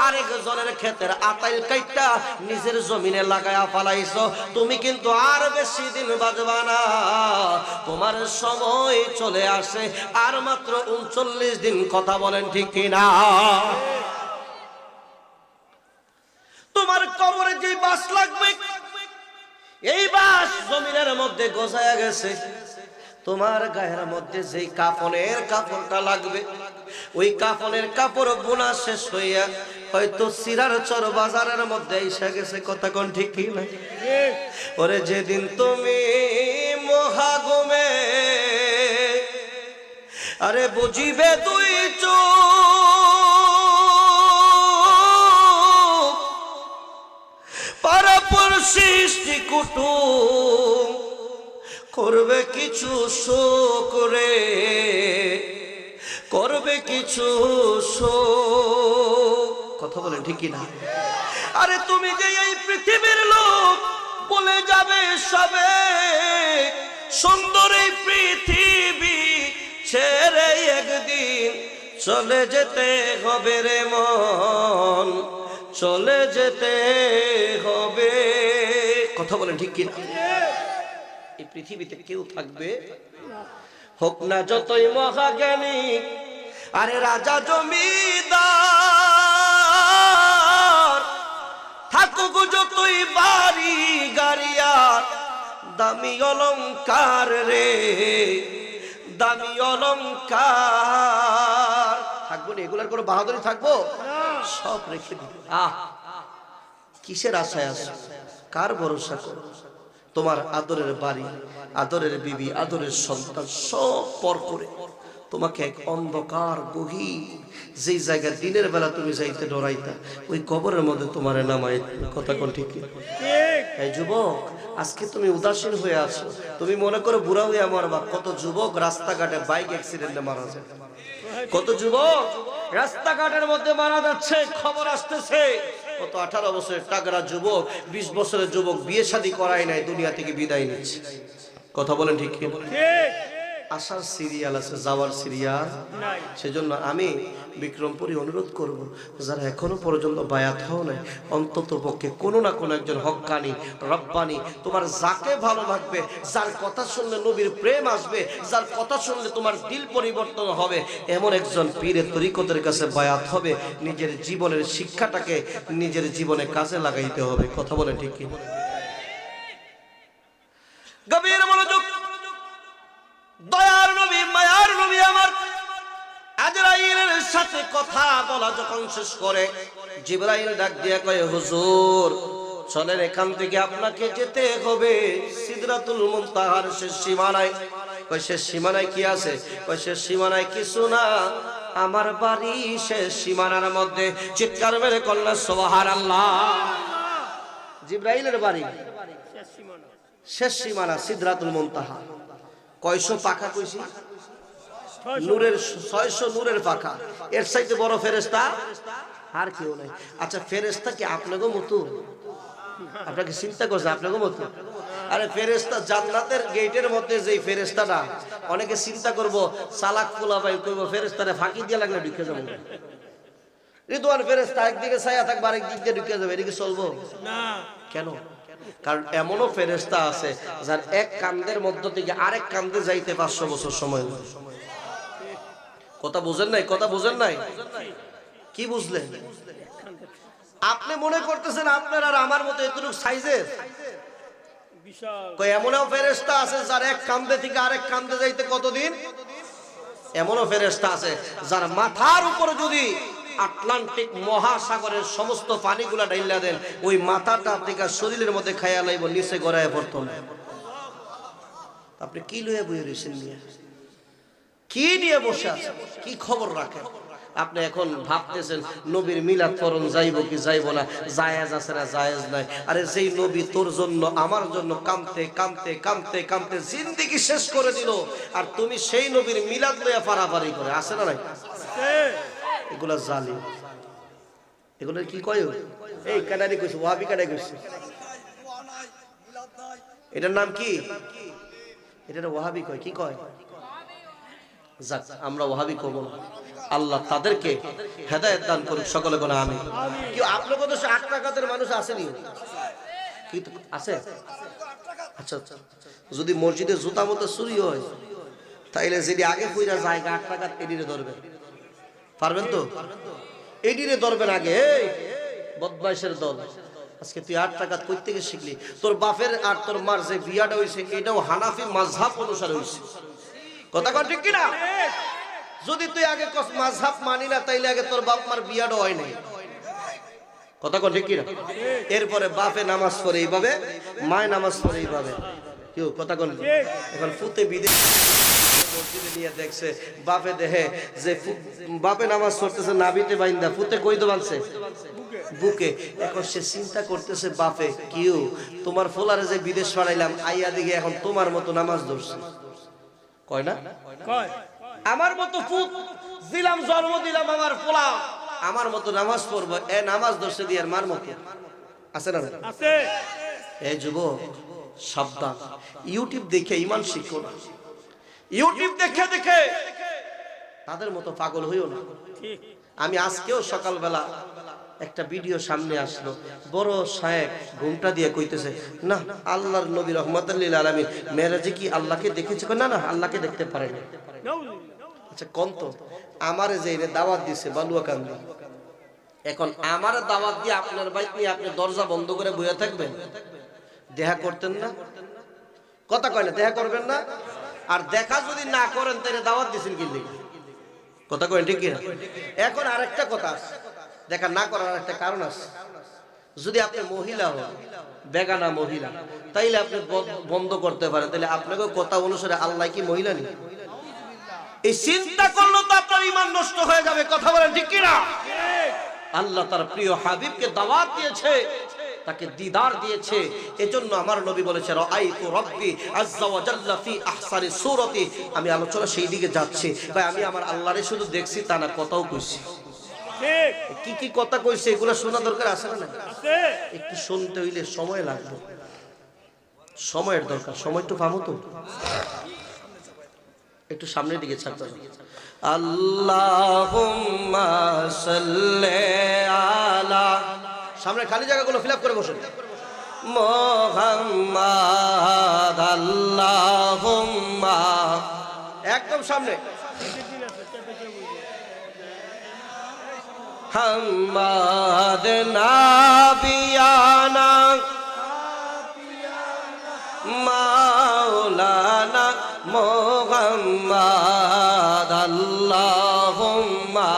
আরেকজনের ক্ষেতের আতাইল কাইটা নিজের জমিনে লাগায়া ফালাইছো, তুমি কিন্তু আর বেশি দিন বাঁচবা না, তোমার সময় চলে আসে আর মাত্র 39 দিন। কথা বলেন ঠিক কিনা? তোমার কবরে যে বাস লাগবে এই বাস জমিনের মধ্যে গোছায়া গেছে, তোমার গায়ের মধ্যে যেই কাফনের কাপড়টা লাগবে ওই কাফনের কাপড় বোনা শেষ হইয়া হয়তো সিরার চর বাজারের মধ্যে এসে গেছে। কথা কোন ঠিক কি না? ওরে যেদিন তুমি মহাগমে আরে বুঝিবে তুই চোখ পারাপর সৃষ্টি কুটুম করবে কিছু শোক রে, করবে কিছু শোক। কথা বলেন ঠিক কিনা? আরে তুমি যে এই পৃথিবীর লোক বলে যাবে সবে, সুন্দর এই পৃথিবী ছেড়ে একদিন চলে যেতে হবে রে মন, চলে যেতে হবে। কথা বলেন ঠিক কিনা? এই পৃথিবীতে কেউ থাকবে হোক না যতই মহাজ্ঞানী, আরে রাজা জমিদার, থাকুক যতই বাড়ি গাড়িয়ার, দামি অলংকার রে, দামি অলংকার থাকবো না, এগুলার কোনো বাহাদুরি থাকবো? সব রেখে দিবে। কিসের আশায় আসো? কার ভরসা করো? তোমার আদরের বাড়ি, আদরের বিবি, আদরের সন্তান সব পর করে তোমাকে এক অন্ধকার গহীন, যেই জায়গায় দিনের বেলা তুমি যাইতে ডরাইতা, ওই কবরের মধ্যে তোমার নামাই। কথা কোন ঠিক? এই যুবক, আজকে তুমি উদাসীন হয়ে আছো, তুমি মনে করো বুড়া হয়ে মরবা। কত যুবক রাস্তাঘাটে বাইক অ্যাক্সিডেন্টে মারা যায়, কত যুবক রাস্তাঘাটের মধ্যে মারা যাচ্ছে, খবর আসতেছে। কত 18 বছরের টাগরা যুবক, 20 বছরের যুবক বিয়ে শাদী করাই নাই, দুনিয়া থেকে বিদায় নিচ্ছে। কথা বলেন ঠিক কি? আসার সিরিয়াল আছে, যাওয়ার সিরিয়াল নাই। সেজন্য আমি বিক্রমপুরী অনুরোধ করব, যারা এখনো পর্যন্ত বায়াত হও নাই, অন্তত পক্ষে কোনো না কোনো একজন হক্কানি রব্বানি, তোমার যাকে ভালো লাগবে, যার কথা শুনলে নবীর প্রেম আসবে, যার কথা শুনলে তোমার দিল পরিবর্তন হবে, এমন একজন পীরের তরিকতের কাছে বায়াত হবে। নিজের জীবনের শিক্ষাটাকে নিজের জীবনে কাজে লাগাইতে হবে। কথা বলেন ঠিক কি? গভীর মনোযোগ। দয়ার নবী, মায়ার নবী আমার আজরাইলের সাথে কথা বলা যখন শেষ করে, জিবরাইল ডাক দিয়া কয়, হুজুর চলেন, এখান থেকে আপনাকে যেতে হবে সিদরাতুল মুনতাহার শেষ সীমানায়। কয় শেষ সীমানায় কি আছে? কয় শেষ সীমানায় কিছু না, আমার বাড়ি শেষ সীমানার মধ্যে। চিৎকার মেরে কল্লা সুবহানাল্লাহ। জিবরাইলের বাড়ি শেষ সীমানা সিদরাতুল মুনতাহা। কয়শো পাখা কইছি? নূরের 600 নূরের পাখা। এর চাইতে বড় ফেরেশতা আর কেউ নাই। আচ্ছা, ফেরেশতা কি আপনাকে মতো? আপনাকে চিন্তা করছে আপনাকে মতো? আরে ফেরেশতা জান্নাতের গেটের মধ্যে যেই ফেরেশতাটা, অনেকে চিন্তা করব চালাক পোলা ভাই কইব ফেরেশতারে ফাঁকি দিয়ে লাগলে ঢুকে যাবো। রিদওয়ান ফেরেশতা একদিকে ছায়া থাকবে, আরেক দিক দিয়ে ঢুকে যাবে, এদিকে চলবো না। কেন? কারণ এমনও ফেরেশতা আছে যার এক কান্দের মধ্য থেকে আরেক কান্দে যাইতে 500 বছর সময় লাগে। কথা বুঝেন নাই? কথা বুঝেন নাই? কি বুঝলেন? আপনি মনে করতেছেন আপনার আর আমার মতো এতটুকু সাইজের? এমনও ফেরেশতা আছে যার এক কান্দে থেকে আরেক কান্দে যাইতে কতদিন? এমনও ফেরেশতা আছে যার মাথার উপরে যদি আটলান্টিক মহাসাগরের সমস্ত পানিগুলা ঢাইলা দেন, ওই মাথাটা থেকে শরীরের মধ্যে খায়া লাইব, নিচে গড়ায় পড়তো না। আপনি কি লয়ে বইয়ে রয়েছেন? নিয়ে কি নিয়ে বসে আছেন? কি খবর রাখেন? আপনি এখন ভাবতেছেন নবীর মিলাদ পড়ন যাইব কি যাইব না, জায়েজ আছে না জায়েজ নাই। আরে যেই নবী তোর জন্য আমার জন্য কামতে কামতে কামতে কামতে জিন্দেগি শেষ করে দিল, আর তুমি সেই নবীর মিলাদ লইয়া পারাপারি করে, আছে না নাই? এগুলা জালিম। এগুলো কি কয়? এই কাটারি কইছে, ওয়াহাবি কাটারি কইছে। এটার নাম কি? এটা ওয়াহাবি কয়। কি কয়? যাক, আমরা ওয়াহাবি কব না। আল্লাহ তাদেরকে হেদায়েত দান করুক, সকলে বলে আমিন। কি আপনার কত 8 টাকাতের মানুষ আসেনি? কি আছে? আচ্ছা আচ্ছা, যদি মসজিদে জুতা মতো চুরি হয়, তাইলে যদি আগে কইরা জায়গা 8 টাকা এদিকে ধরবেন, পারবেন তো? এদিকে ধরবেন আগে। এই বদমাইশের দল, আজকে তুই 8 টাকা কই থেকে শিখলি? তোর বাপের আর তোর মার যে বিয়াটা হইছে, এটাও হানাফি মাযহাব অনুসারে হইছে। কথা কন ঠিক কি না? যদি তুই আগে মাযহাব মানি না, তাইলে আগে তোর বাপ মার বিয়াটা হয় নাই। কথা কন ঠিক কি না? এরপরে বাপে নামাজ পড়ে এইভাবে, মায় নামাজ পড়ে এইভাবে। কেউ কথা কন? এখন ফুতে বিদেশ মসজিদে নিয়ে দেখছে বাপে দেহে যে বাপে নামাজ পড়তেছে নাবিতে বাইন্দা, ফুতে কই তো বানছে? বুকে। এখন সে চিন্তা করতেছে বাপে কিউ তোমার ফোলারে যে বিদেশ পাঠাইলাম, আইয়া দিকে এখন তোমার মতো নামাজ ধরছে। কয় না? কয়। আমার মতো ফুত দিলাম, জন্ম দিলাম, আমার ফোলা আমার মতো নামাজ পড়বো, এ নামাজ ধরছে দিয়ে মার মতো। আছে না? আছে। এই যুবক সাবধান, ইউটিউব দেখে ঈমান শিখো না। ইউটিউব দেখে দেখে তাদের মতো পাগল হইও না। আমি আজকেও সকালবেলা একটা ভিডিও সামনে আসলো, বড় সাহেব ঘুমটা দিয়ে কইতেছে, না আল্লাহর নবী রহমাতুল লিল আলামিন মেরাজে কি আল্লাহকে দেখেছে? না না, আল্লাহকে দেখতে পারেনি। আচ্ছা কোন তো আমারে যে দাওয়াত দিছে বালুয়াকান্দি, এখন আমার দাওয়াত দিয়ে আপনার বাইক নিয়ে আপনি দরজা বন্ধ করে বসে থাকবেন? দেখা করতেন না? কথা কয় না, দেখা করবেন না? আর দেখা যদি না করেন তাহলে দাওয়াত দিছেন কি লিখে? কথা কয় ঠিক কিনা? এখন আরেকটা কথা আছে, দেখা না করার একটা কারণ আছে। যদি আপনি মহিলা হন, বেগানা মহিলা, তাইলে আপনি বন্ধ করতে পারেন, তাহলে আপনাকে কথা অনুসারে আল্লাহ কি মহিলা নেই? এই চিন্তা করলে তো আপনার ঈমান নষ্ট হয়ে যাবে। কথা বলেন ঠিক কিনা? আল্লাহ তার প্রিয় হাবিবকে দাওয়াত দিয়েছে, তাকে দিদার দিয়েছে। এজন্য আমার নবী বলেছে, রাআইতু রাব্বি আযজা ওয়া জাল্লা ফি আহসানি সূরাতি। আমি আলোচনা সেই দিকে যাচ্ছি ভাই, আমি আমার আল্লাহরে শুধু দেখছি তা না, কথাও কইছি। ঠিক কি কি কথা কইছে এগুলো শোনা দরকার আছে না? আছে। একটু শুনতে হইলে সময় লাগবে, সময়ের দরকার। সময় একটু পাবো তো, একটু সামনের দিকে ছাড়তে হবে। আল্লাহুম্মা সাল্লি আলা, সামনে খালি জায়গাগুলো ফিল আপ করে বসেন। মুহাম্মাদ, আল্লাহুম্মা, একদম সামনে। মুহাম্মাদ নাবিয়ানা মাওলানা মুহাম্মাদ, আল্লাহুম্মা,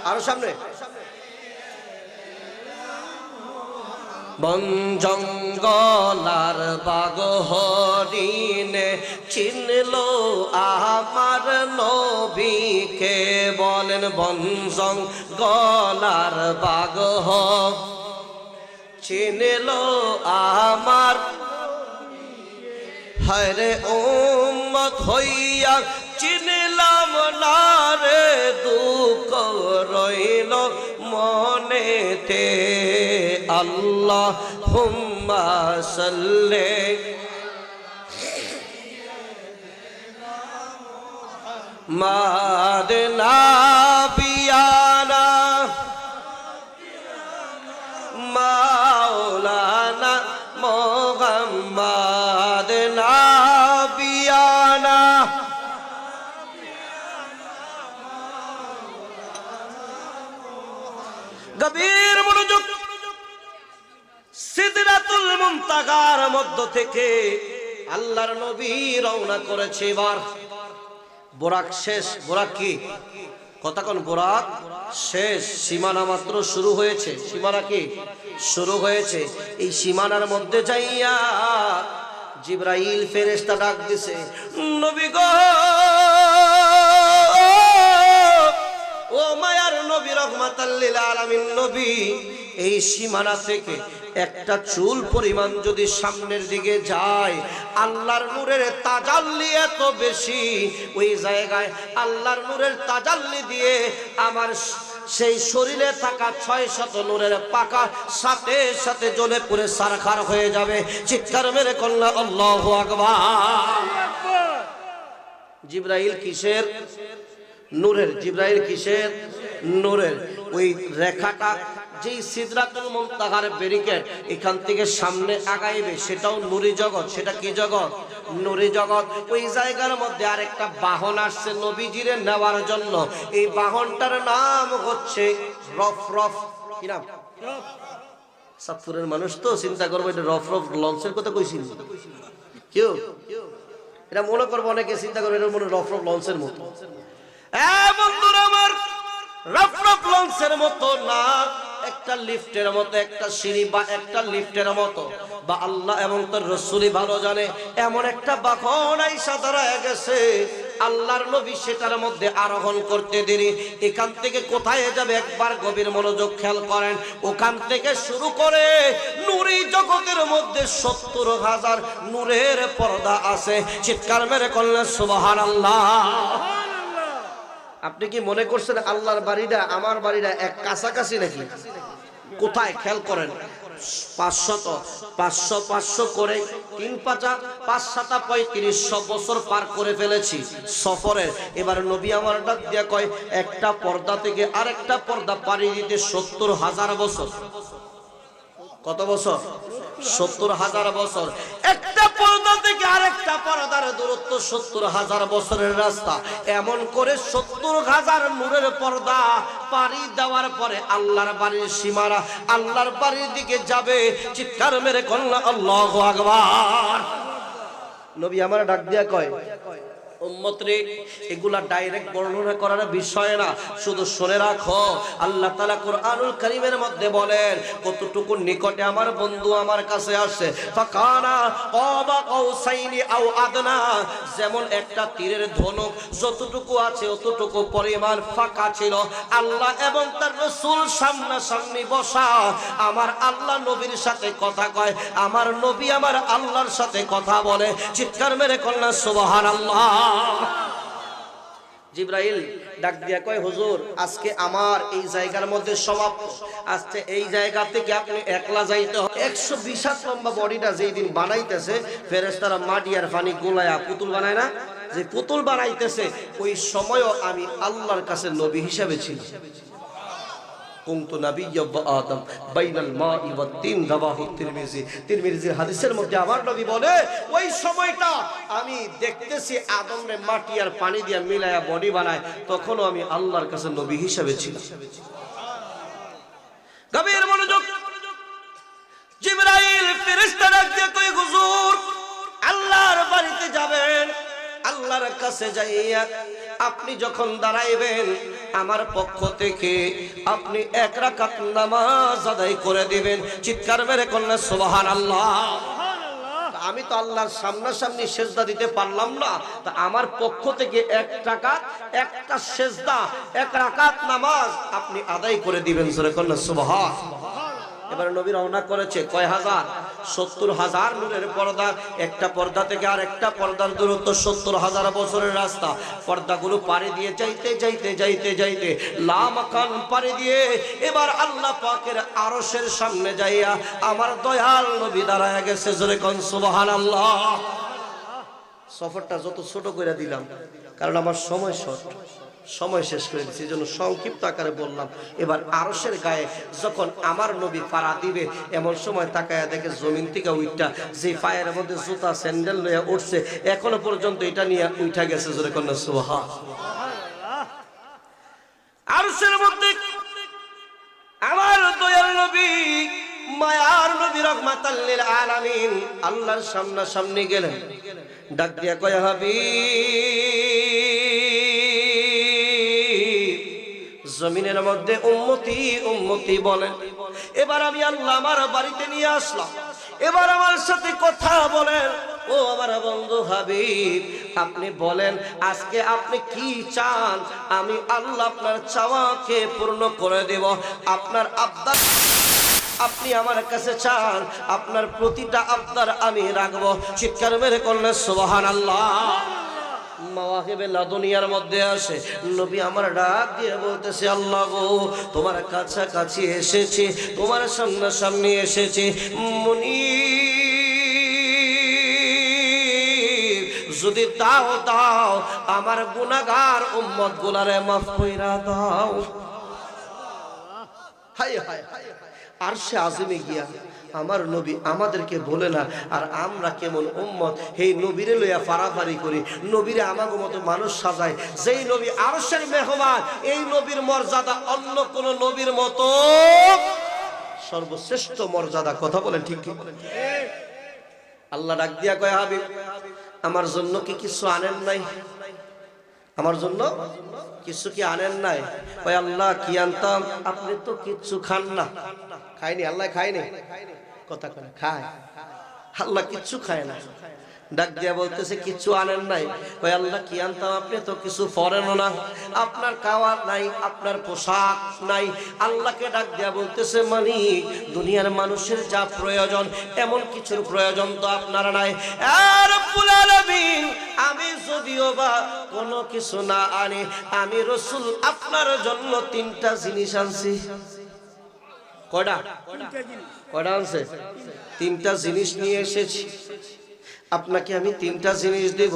আরো সামনে। বন জঙ্গলার বাগ হরিণে চিনলো আমার নবীকে, বলেন বন জঙ্গলার বাগ চিনলো আমার, হরে উম্মত হইয়া চিনলাম না রে, দুঃখ রইল মনেতে। আল্লাহুম্মা সাল্লি মাদ নাবিয়ানা মাওলানা মুহাম্মাদ নাবিয়ানা। গভীর মনোযোগ। সিদরাতুল মুনতাহার মধ্য থেকে আল্লাহর নবী রওনা করেছে। এবার বোরাক শেষ। বোরাক কি? কথা কোন? বোরাক শেষ, সীমানা মাত্র শুরু হয়েছে। সীমানা কি শুরু হয়েছে? এই সীমানার মধ্যে যাইয়া জিবরাইল ফেরেশতা ডাক দিছে, নবী গো, ও মায়ার নবী রহমাতাল লিল আলামিন নবী, এই সীমানা থেকে একটা চুল পরিমাণ যদি সামনের দিকে যায়, আল্লাহর নূরের তাজাল্লি এত বেশি, ওই জায়গায় আল্লাহর নূরের তাজাল্লি দিয়ে আমার সেই শরীরে থাকা 600 নূরের পাকা সাথে সাথে জ্বলে পুড়ে সারখার হয়ে যাবে। চিৎকার মেরে কল্লা আল্লাহু আকবার। জিবরাইল কিসের? নূরের। জিবরাইল কিসের? নূরের। ওই রেখাটা যেই সিদরাতুল মুনতাহার ব্যারিকেড, এখান থেকে সামনে আগাইবে, সেটাও নূরি জগৎ। সেটা কি জগৎ? নূরি জগৎ। ওই জায়গার মধ্যে আরেকটা বাহন আসছে নবীজিরে নেওয়ার জন্য। এই বাহনটার নাম হচ্ছে রফ রফ। কি নাম? সাতপুরের মানুষ তো চিন্তা করবো এটা রফ রফ লঞ্চের কথা কইছিল কেউ? এটা মনে করবো অনেকে চিন্তা করবো এটা মনে রফ রফ লঞ্চের মতো। বন্ধুরা আমার, রফ রফ লঞ্চের মতো না, একটা লিফটের মতো, একটা সিঁড়ি বা একটা লিফটের মতো, বা আল্লাহ এবং তার রাসূলই ভালো জানে, এমন একটা বাহন আইসা দাঁড়ায় গেছে। আল্লাহর নবী সেটার মধ্যে আরোহণ করতে দেরি। এখান থেকে কোথায় যাবে একবার গভীর মনোযোগ খেয়াল করেন। ওখান থেকে শুরু করে নূরি জগতের মধ্যে 70,000 নূরের পর্দা আছে। চিৎকার মেরে করলেন সুবহানাল্লাহ। আপনি কি মনে করছেন আল্লাহর বাড়িটা আমার বাড়িটা এক কাছাকাছি নাকি? কোথায়? খেয়াল করেন, 500 500 500 করে 3 5 5 7 3500 বছর পার করে ফেলেছি সফরের। এবার নবী আমার ডাক দিয়া কয় একটা পর্দা থেকে আরেকটা পর্দা পাড়ি দিতে 70,000 বছর। কত বছর? 70,000 বছর। একটা পর্দা থেকে আরেকটা পর্দার দূরত্ব 70,000 বছরের রাস্তা। এমন করে 70,000 নূরের পর্দা পাড়ি দেওয়ার পরে আল্লাহর বাড়ির সীমানা, আল্লাহর বাড়ির দিকে যাবে। চিৎকার মেরে কন্যা আল্লাহু আকবার। নবী আমার ডাক দিয়া কয় উম্মত রে, এগুলা ডাইরেক্ট বর্ণনা করার বিষয় না, শুধু শুনে রাখো। আল্লাহ তাআলা কুরআনুল কারীমের মধ্যে বলেন কতটুকু নিকটে আমার বন্ধু আমার কাছে আসে। ফাকানা কাবা কাউসাইনি আও আদনা, যেমন একটা তীরের ধনুক যতটুকু আছে অতটুকু পরিমাণ ফাঁকা ছিল। আল্লাহ এবং তার রাসূল সামনাসামনি বসা। আমার আল্লাহ নবীর সাথে কথা কয়, আমার নবী আমার আল্লাহর সাথে কথা বলে। চিৎকার মেরে কন্যা সুবহানাল্লাহ। জিবরাইল ডাক দিয়া কয় হুজুর আজকে আমার এই জায়গার মধ্যে সমাপ্ত। আজকে এই জায়গা থেকে আপনি একলা যাইতে হবে। 120 হাত লম্বা বডিটা যেই দিন বানাইতেছে ফেরেশতারা মাটি আর পানি গোলায়া পুতুল বানায় না, যে পুতুল বানাইতেছে ওই সময়ও আমি আল্লাহর কাছে নবী হিসেবে ছিলাম। কুনতু নাবিয়্যা ওয়া আদম বাইনাল মাই ওয়াত তিন, রাওয়াহু তিরমিজি। তিরমিজির হাদিসের মধ্যে আমার নবী বলে ওই সময়টা আমি দেখতেছি আদমরে মাটি আর পানি দিয়ে মিলায়া বডি বানায়, তখনও আমি আল্লাহর কাছে নবী হিসেবে ছিলাম। গভীর মনোযোগ। জিবরাইল ফেরেশতা ডাক দিয়ে কয় হুজুর আল্লাহর বাড়িতে যাবেন, আল্লাহর কাছে যাইয়া আপনি যখন দাঁড়াইবেন আমার পক্ষ থেকে আপনি 1 রাকাত নামাজ আদায় করে দিবেন। চিৎকার মেরে কন্যা সুবহানাল্লাহ। আমি তো আল্লাহর সামনাসামনি সেজদা দিতে পারলাম না, তা আমার পক্ষ থেকে 1 রাকাত, একটা সেজদা, 1 রাকাত নামাজ আপনি আদায় করে দিবেন। জোরে কন্যা সুবহানাল্লাহ। এবার নবী রওনা করেছে কয় হাজার? 70,000 নূরের পর্দা। একটা পর্দা থেকে আর একটা পর্দার দূরত্ব 70,000 বছরের রাস্তা। পর্দাগুলো পাড়ি দিয়ে যাইতে যাইতে যাইতে যাইতে লামাকান পাড়ি দিয়ে এবার আল্লাহ পাকের আরশের সামনে যাইয়া আমার দয়াল নবী দাঁড়ায় গেছে। জোরে কোন সুবহানাল্লাহ। সফরটা যত ছোট করে দিলাম কারণ আমার সময় শর্ট, সময় শেষ করে দিচ্ছি, এই জন্য সংক্ষিপ্ত আকারে বললাম। এবার আরশের গায়ে যখন আমার নবী পাড়া দিবে এমন সময় তাকায়া দেখে জমিন থেকে উইটা যে পায়ের মধ্যে জুতা স্যান্ডেল লইয়া উঠছে এখনো পর্যন্ত এটা নিয়ে উঠা গেছে। জোরে কন্যা সুবহানাল্লাহ। আরশের মধ্যে আমার দয়াল নবী মায়ার নবী রাহমাতাল লিল আলামিন আল্লাহর সামনাসামনি গেলেন। ডাক দিয়া কয় হাবিব জমিনের মধ্যে উম্মতি উম্মতি বলেন। এবার আমি আল্লাহ আমার বাড়িতে নিয়ে আসলাম, এবার আমার সাথে কথা বলেন। ও আমার বন্ধু হাবিব আপনি বলেন আজকে আপনি কি চান, আমি আল্লাহ আপনার চাওয়াকে পূর্ণ করে দেব। আপনার আবদার আপনি আমার কাছে চান, আপনার প্রতিটা আবদার আমি রাখবো। চিৎকার মেরে করলে সুবহানাল্লাহ। মাওয়াহিবে লাদুনিয়ার মধ্যে আসে নবী আমার ডাক দিয়ে বলতেছে আল্লাহ গো তোমার কাছাকাছি এসেছি, তোমার সামনাসামনি এসেছি। মুনির যদি দাও দাও আমার গুনাহগার উম্মত গুলারে মাফ কইরা দাও। হায় হায় আরশে আযমে গিয়া আমার নবী আমাদেরকে বলে না, আর আমরা কেমন উম্মত এই নবীরে লইয়া ফারাফারি করি, নবীরে আমাগো মতো মানুষ সাজায়। যেই নবী আরশের মেহমান, এই নবীর মর্যাদা অন্য কোন নবীর মতো সর্বশ্রেষ্ঠ মর্যাদা। কথা বলেন ঠিক ঠিক? আল্লাহ ডাক দিয়া কয় হাবিব আমার জন্য কি কিছু আনেন নাই? আমার জন্য কিছু কি আনেন নাই? ওই আল্লাহ কি আনতাম? আপনি তো কিচ্ছু খান না। খাইনি আল্লাহ, খাইনি। কথা কেন খায়? আল্লাহ কিচ্ছু খায় না। ডাক দিয়া বলতেছে কিচ্ছু আনেন নাই? ওই আল্লাহ কি আনতাম? আপনি তো কিছু পরেনও না, আপনার খাওয়ার নাই, আপনার পোশাক নাই। আল্লাহকে ডাক দিয়া বলতেছে মালিক দুনিয়ার মানুষের যা প্রয়োজন এমন কিছুর প্রয়োজন তো আপনার নাই। রব্বুল আলামিন আমি যদিও বা কোনো কিছু না আনি, আমি রাসূল আপনার জন্য 3টা জিনিস আনছি। কয়টা কয়টা আনছে? তিনটা জিনিস নিয়ে এসেছি। আপনাকে আমি তিনটা জিনিস দেব।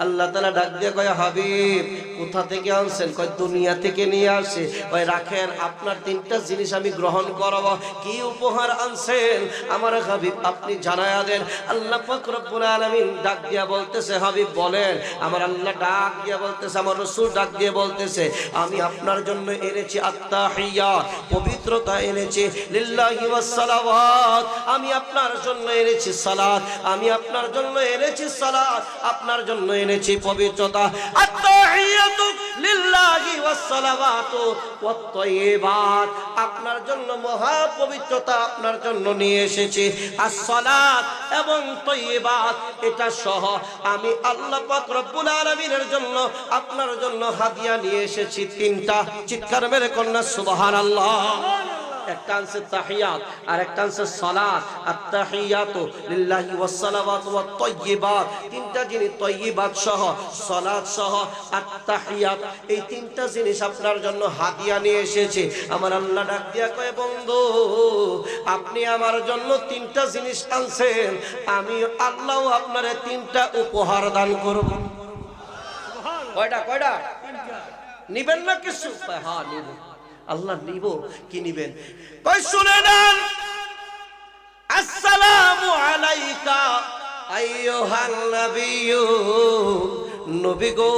আল্লাহ তাআলা ডাক দিয়ে কয়, হাবিব কোথা থেকে আনছেন? কয় দুনিয়া থেকে নিয়ে আসে। কয় রাখেন, আপনার তিনটা জিনিস আমি গ্রহণ করব। কি উপহার আনছেন আমার হাবিব আপনি জানায়া দেন। আল্লাহ পাক রব্বুল আলামিন ডাক দিয়া বলতেছে, হাবিব বলেন। আমার আল্লাহ ডাক দিয়া বলতেছে, আমার রাসূল ডাক দিয়ে বলতেছে, আমি আপনার জন্য এনেছি আত্তাহিয়াত, পবিত্রতা এনেছি, লিল্লাহি ওয়াস সালাওয়াত, আমি আপনার জন্য এনেছি সালাত, আমি আপনার জন্য এনেছি সালাত, আপনার জন্য এনেছি পবিত্রতা। আত্তাহিয়াতু লিল্লাহি ওয়াস সালাওয়াতু ওয়াত তাইয়্যিবাত, আপনার জন্য মহা পবিত্রতা আপনার জন্য নিয়ে এসেছি। as-সালাত এবং তাইয়্যিবাত এটা সহ আমি আল্লাহ পাক রব্বুল আলামিনের জন্য আপনার জন্য হাদিয়া নিয়ে এসেছি তিনটা। চিৎকার মেরে কন্যা সুবহানাল্লাহ। একটা আনছে তাহিয়াত আর একটা আনছে সালাত। আত্তাহিয়াতু লিল্লাহি ওয়াস সালাওয়াতু ওয়াত তাইয়্যিবাত, তিনটা জিনিস তাইয়্যিবাত সহ সালাত সহ আত্তাহিয়াত, এই তিনটা জিনিস আপনার জন্য হাদিয়া নিয়ে এসেছি। আমার আল্লাহ ডাক দিয়া কয়, বন্ধু আপনি আমার জন্য তিনটা জিনিস আনছেন, আমি আল্লাহ আপনারে তিনটা উপহার দান করব। কয়টা কয়টা নিবেন না কিছু? হ্যাঁ নিব। আল্লাহ নিব। কি নিবেন? কই শুনে নেন। আসসালামু আলাইকা আইয়ুহান নাবিয়্যু, নবী গো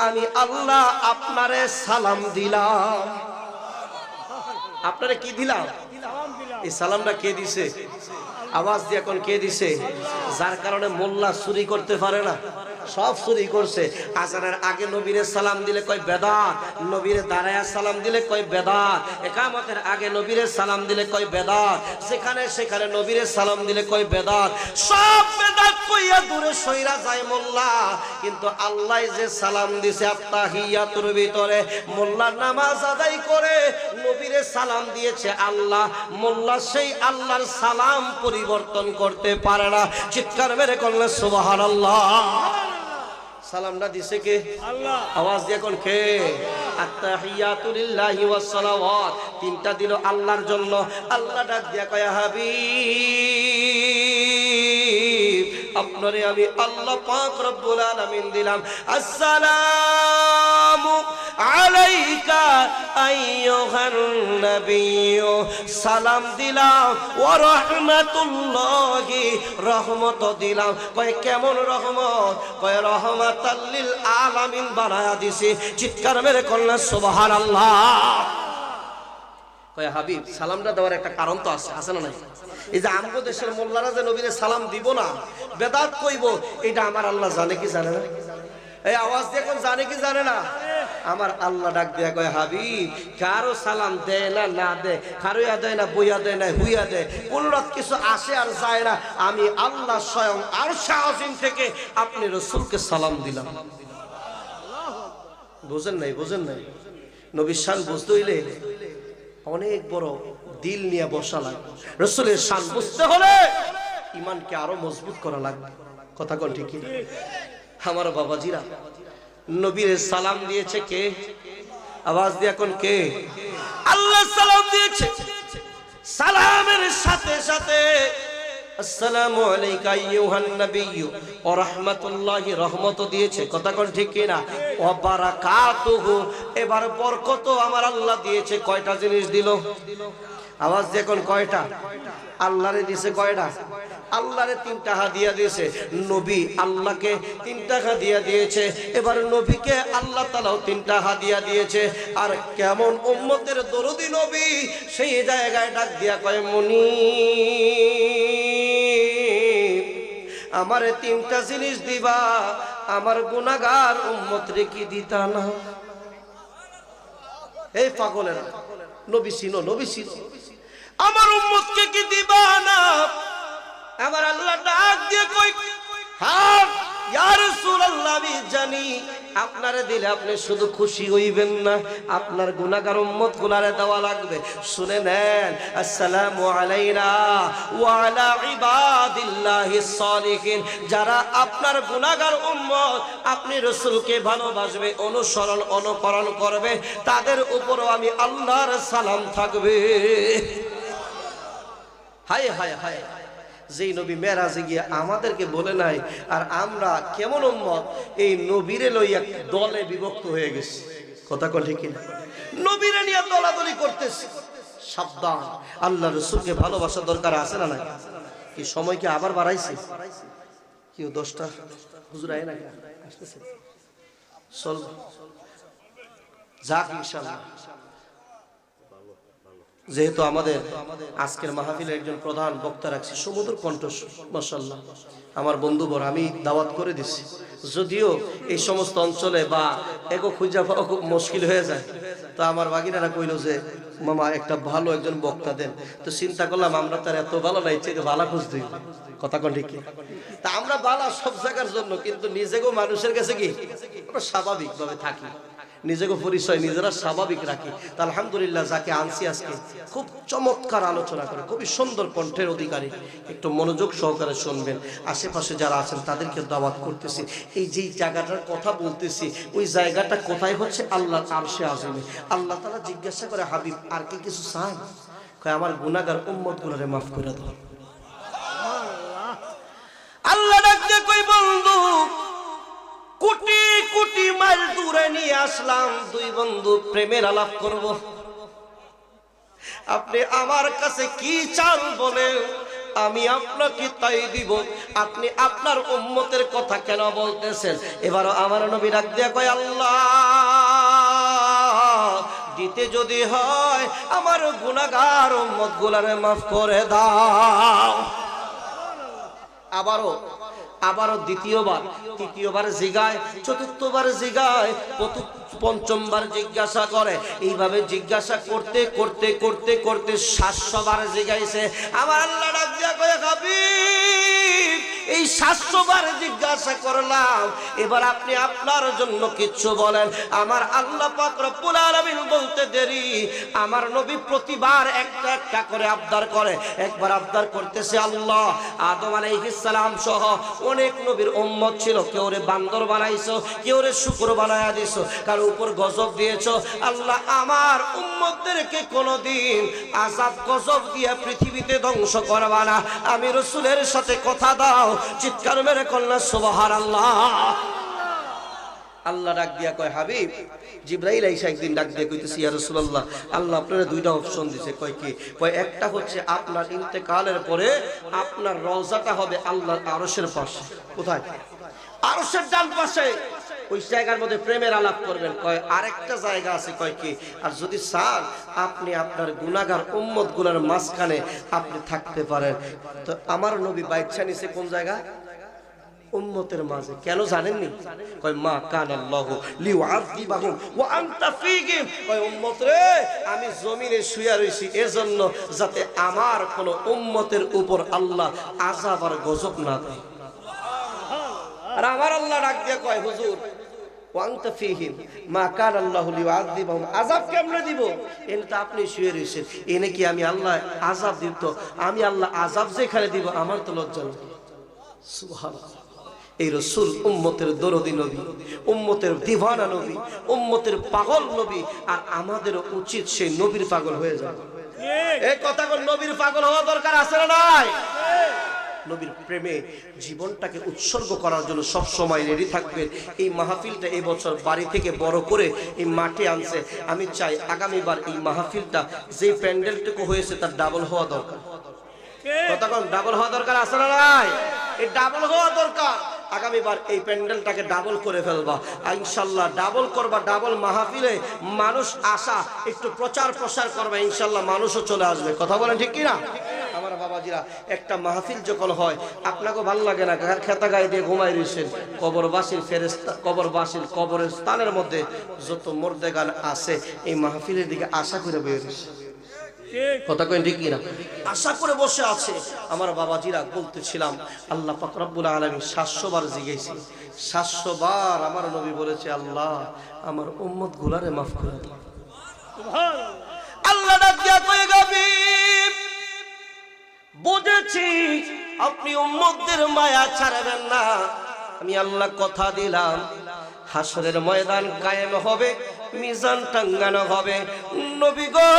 আমি আল্লাহ আপনারে সালাম দিলাম। আপনারে কি দিলাম? এই সালামটা কে দিছে? আওয়াজ দিয়ে এখন কে দিছে? যার কারণে মোল্লা চুরি করতে পারে না, সব চুরি করছে। আজানের আগে নবীরে সালাম দিলে কয় বেদাত, নবীরে দাঁড়ায়া সালাম দিলে কয় বেদাত, ইকামতের আগে নবীরে সালাম দিলে কয় বেদাত, সেখানে সেখানে নবীরে সালাম দিলে কয় বেদাত। সব বেদাত কইয়া দূরে সইরা যায় মোল্লা। কিন্তু আল্লাহ যে সালাম দিছে আত্তাহিয়াতুর ভিতরে, মোল্লা নামাজ আদায় করে নবীরে সালাম দিয়েছে আল্লাহ, মোল্লা সেই আল্লাহর সালাম পরিবর্তন করতে পারে না। চিৎকার মেরে করলে সুবহানাল্লাহ। সালামটা দিছে কে? আল্লাহ। আওয়াজ দিয়ে কোন কে? আত্তাহিয়াতু লিল্লাহি ওয়াস সালাওয়াত, তিনটা দিল আল্লাহর জন্য। আল্লাহ ডাক দিয়া কয়, হাবিব আপনারে আমি আল্লাহ পাক রব্বুল আলামিন দিলাম আসসালামু আলাইকা আইয়ুহান নাবিয়্যু, সালাম দিলাম, ওয়া রাহমাতুল্লাহি, রহমত দিলাম। কয় কেমন রহমত? কয় রহমাতাল লিল আলামিন বানায়া দিছি। চিৎকার মেরে কন্যা সুবহানাল্লাহ। কয় হাবিব সালামটা দেওয়ার একটা কারণ তো আছে, আছে না নাই? এই যে আমগো দেশের মোল্লারা যে নবীরে সালাম দিব না, বেদাত কইব, এটা আমার আল্লাহ জানে কি জানে না? এই আওয়াজ দিয়ে কোন জানে কি জানে না? আমার আল্লাহ ডাক দিয়া কয়, হাবিব কারো সালাম দেয় না, না দেয়, খারুয়া দেয় না, বইয়া দেয় না, হুইয়া দেয়, কোন রাত কিছু আসে আর যায় না, আমি আল্লাহ স্বয়ং আরশে আজিম থেকে আপনি রাসূলকে সালাম দিলাম। বুঝেন নাই? বুঝেন নাই? নবীর শান বুঝতে হইলে অনেক বড় দিল নিয়ে বসা লাগবে। রাসূলের শান বুঝতে হলে ঈমানকে আরো মজবুত করা লাগবে। কথা কোন ঠিক কি? আমার বাবাজিরা, নবীর সালাম দিয়েছে কে? আওয়াজ দিয়ে কোন কে? আল্লাহ সালাম দিয়েছে। সালামের সাথে সাথে আসসালামু আলাইকা আইয়ুহান নাবিয়্যু ওয়া রাহমাতুল্লাহি, রহমত দিয়েছে। কথা কোন ঠিক কি না? ওয়া বারাকাতুহু, এবার বরকত আমার আল্লাহ দিয়েছে। কয়টা জিনিস দিল? আওয়াজ দিয়ে কোন কয়টা? আল্লাহরে দিয়েছে কয়টা? আল্লাহরে তিনটা হাদিয়া দিয়েছে। নবী আল্লাহকে তিনটা হাদিয়া দিয়েছে। এবার নবীকে আল্লাহ তাআলাও তিনটা হাদিয়া দিয়েছে। আর কেমন উম্মতের দরদি নবী, সেই জায়গায় ডাক দিয়া কয়, মুনি আমারে তিনটা জিনিস দিবা, আমার গুনাহগার উম্মতরে কি দিতা না? এই পাগলেরা, নবী ছিল, নবী ছিল, আমার উম্মতকে কি দিবা না? আমার আল্লাহ ডাক দিয়ে কই, হ্যাঁ ইয়া রাসূলুল্লাহ, আমি জানি আপনারে দিলে আপনি শুধু খুশি হইবেন না, আপনার গুনাহগার উম্মত গুলারে দেওয়া লাগবে। শুনে নেন, আসসালামু আলাইনা ওয়া আলা ইবাদিল্লাহিস সালিহিন, যারা আপনার গুনাহগার উম্মত, আপনি রাসূলকে ভালোবাসবে, অনুসরণ অনুকরণ করবে, তাদের উপরও আমি আল্লাহর সালাম থাকবে। হায় হায় হায়, যেই নবী মেরাজে গিয়ে আমাদেরকে বলে নাই, আর আমরা কেমন উম্মত এই নবীরে লইয়া দলে বিভক্ত হয়ে গেছি। কথা কল ঠিক কিনা? নবীরে নিয়ে দলাদলি করতেছি। সাবধান, আল্লাহ রাসূলকে ভালোবাসা দরকার আছে না নাই? কি সময় কি আবার বাড়াইছে? কেউ 10টা হুজুর আয় না আসতেছে, চল যাক ইনশাআল্লাহ। যেহেতু আমাদের আজকের মাহফিলের একজন প্রধান বক্তা রাখছি, সমুদ্র কণ্ঠ, মাশাআল্লাহ আমার বন্ধুবর, আমি দাওয়াত করে দিছি। যদিও এই সমস্ত অঞ্চলে বা এগো খুঁজা পাওয়া খুব মুশকিল হয়ে যায়, তো আমার বাগিনারা কইল যে মামা একটা ভালো একজন বক্তা দেন। তো চিন্তা করলাম আমরা তার এত ভালো নাই, চেয়ে ভালো খুঁজ দিই। কথা কোন ঠিক? তা আমরা বালা সব জায়গার জন্য, কিন্তু নিজেকেও মানুষের কাছে কি আমরা স্বাভাবিকভাবে থাকি, নিজেকে পরিচয় নিজেরা স্বাভাবিক রাখি। তা আলহামদুলিল্লাহ যাকে আনছি আজকে খুব চমৎকার আলোচনা করে, খুবই সুন্দর কণ্ঠের অধিকারী। একটু মনোযোগ সহকারে শুনবেন। আশেপাশে যারা আছেন তাদেরকে দাওয়াত করতেছি। এই যে জায়গাটার কথা বলতেছি, ওই জায়গাটা কোথায় হচ্ছে? আল্লাহর আরশে আযমে। আল্লাহ তাআলা জিজ্ঞাসা করে, হাবিব আর কি কিছু চাই? কয় আমার গুনাহগার উম্মতগুলোরে মাফ করে দাও। আল্লাহ ডাক দিয়ে কই, বন্ধু কোটি কোটি মাইল দূরে নিয়ে আসলাম, দুই বন্ধু প্রেমের আলাপ করব। আপনি আমার কাছে কি চান বলেন, আমি আপনাকে তাই দিব। আপনি আপনার উম্মতের কথা কেন বলতেছেন? এবারও আমার নবী ডাক দিয়া কয়, আল্লাহ দিতে যদি হয় আমার গুনাহগার উম্মত গুলারে মাফ করে দাও। আবারও দ্বিতীয়বার, তৃতীয়বার জিগায়, চতুর্থবার জিগায়, পঞ্চমবার জিজ্ঞাসা করে। এইভাবে জিজ্ঞাসা করতে করতে করতে করতে 700 বার জিগাইছে। আমার আল্লাহ ডাক দিয়া কয়, হাবিব এই 700 বার জিজ্ঞাসা করলাম, এবার আপনি আপনার জন্য কিচ্ছু বলেন। আমার আল্লাহ পাক রব্বুল আলামিন বলতে দেরি, আমার নবী প্রতিবার একটা একটা করে আবদার করে। একবার আবদার করতেছে, আল্লাহ আদম আলাইহিস সালাম সহ অনেক নবীর উম্মত ছিল, কেউ রে বান্দর বানাইছো, কেউ রে শুকর বানায়া দিছো, কারো উপর গজব দিয়েছো। আল্লাহ আমার উম্মতদেরকে কোনোদিন আযাব গজব দিয়া পৃথিবীতে ধ্বংস করবা না। আমি রাসূলের সাথে কথা দাও। চিৎকার মেরে কন্যা সুবহানাল্লাহ। আল্লাহ ডাক দিয়া কয়, হাবিব জিবরাইল আইসা একদিন ডাক দিয়া কইতেছি, ইয়া রাসূলুল্লাহ আল্লাহ আপনারা দুইটা অপশন দিয়েছে। কয় কি? কয় একটা হচ্ছে আপনার ইন্তেকালের পরে আপনার রওজাটা হবে আল্লাহর আরশের পাশে। কোথায়? আরশের ডান পাশে। ওই জায়গার মধ্যে প্রেমের আলাপ করবেন। কয় আরেকটা জায়গা আছে। কয় কি? আর যদি চান আপনি আপনার গুনাহগার উম্মত গুলার মাঝখানে আপনি থাকতে পারেন। তো আমার নবী বাইচ্ছা নিছে কোন জায়গা? উম্মতের মাঝে। কেন জানেননি? কয় মা কানাল্লাহু লিউআযিবাহুম ওয়া আনতা ফীহিম। কয় উম্মত রে, আমি জমিনে শুয়া রইছি এজন্য যাতে আমার কোন উম্মতের উপর আল্লাহ আযাব আর গজব না দেয়। আর আমার আল্লাহ ডাক দিয়া কয়, হুজুর ওয়া আনতা ফীহিম মা কানাল্লাহু লিউআযিবাহুম, আযাব কেমনে দিব? এনে তো আপনি শুয়ে রইছেন, এনে কি আমি আল্লাহ আযাব দিব? আমি আল্লাহ আযাব যেখানে দিব আমার তো লজ্জা লাগে। সুবহানাল্লাহ। এই রাসূল উম্মতের দরদি নবী, উম্মতের দিওয়ানা নবী, উম্মতের পাগল নবী। আর আমাদের উচিত সেই নবীর পাগল হয়ে যাওয়া। এই কথা কোন নবীর পাগল হওয়া দরকার আছে না নাই? নবীর প্রেমে জীবনটাকে উৎসর্গ করার জন্য সব সময় রেডি থাকবেন। এই মাহফিলটা এই বছর বাড়ি থেকে বড় করে এই মাঠে আনছে। আমি চাই আগামীবার এই মাহফিলটা যে প্যান্ডেলটুকু হয়েছে তার ডাবল হওয়া দরকার। কথা কোন ডাবল হওয়া দরকার আছে না নাই? এই ডাবল হওয়া দরকার। আগামীবার এই প্যান্ডেলটাকে ডাবল করে ফেলবা ইনশাআল্লাহ। ডাবল করবা, ডাবল মাহফিলে মানুষ আসা, একটু প্রচার প্রসার করবা, ইনশাআল্লাহ মানুষও চলে আসবে। কথা বলেন ঠিক কিনা? আমার বাবাজিরা, একটা মাহফিল যখন হয় আপনাকে ভালো লাগে না? খেতা গায়ে দিয়ে ঘুমাই রয়েছেন, কবরবাসীর ফেরেশতা, কবরবাসীর কবরের স্থানের মধ্যে যত মুর্দেগান আছে এই মাহফিলের দিকে আশা করে বের হয়েছে। কথা কই ঠিক কিনা? আশা করে বসে আছে। আমার বাবাজিরা বলতেছিলাম, আল্লাহ পাক রব্বুল আলামিন 700 বার জিজ্ঞেস, 700 বার আমার নবী বলেছে, আল্লাহ আমার উম্মত গুলারে মাফ করে দাও। সুবহানাল্লাহ। আল্লাহ ডাক দিয়া কয়, গাবি বুঝেছি আপনি উম্মতদের মায়া ছাড়বেন না। আমি আল্লাহ কথা দিলাম, হাসরের ময়দান কায়েম হবে, মিজান টাঙ্গানো হবে। নবী গো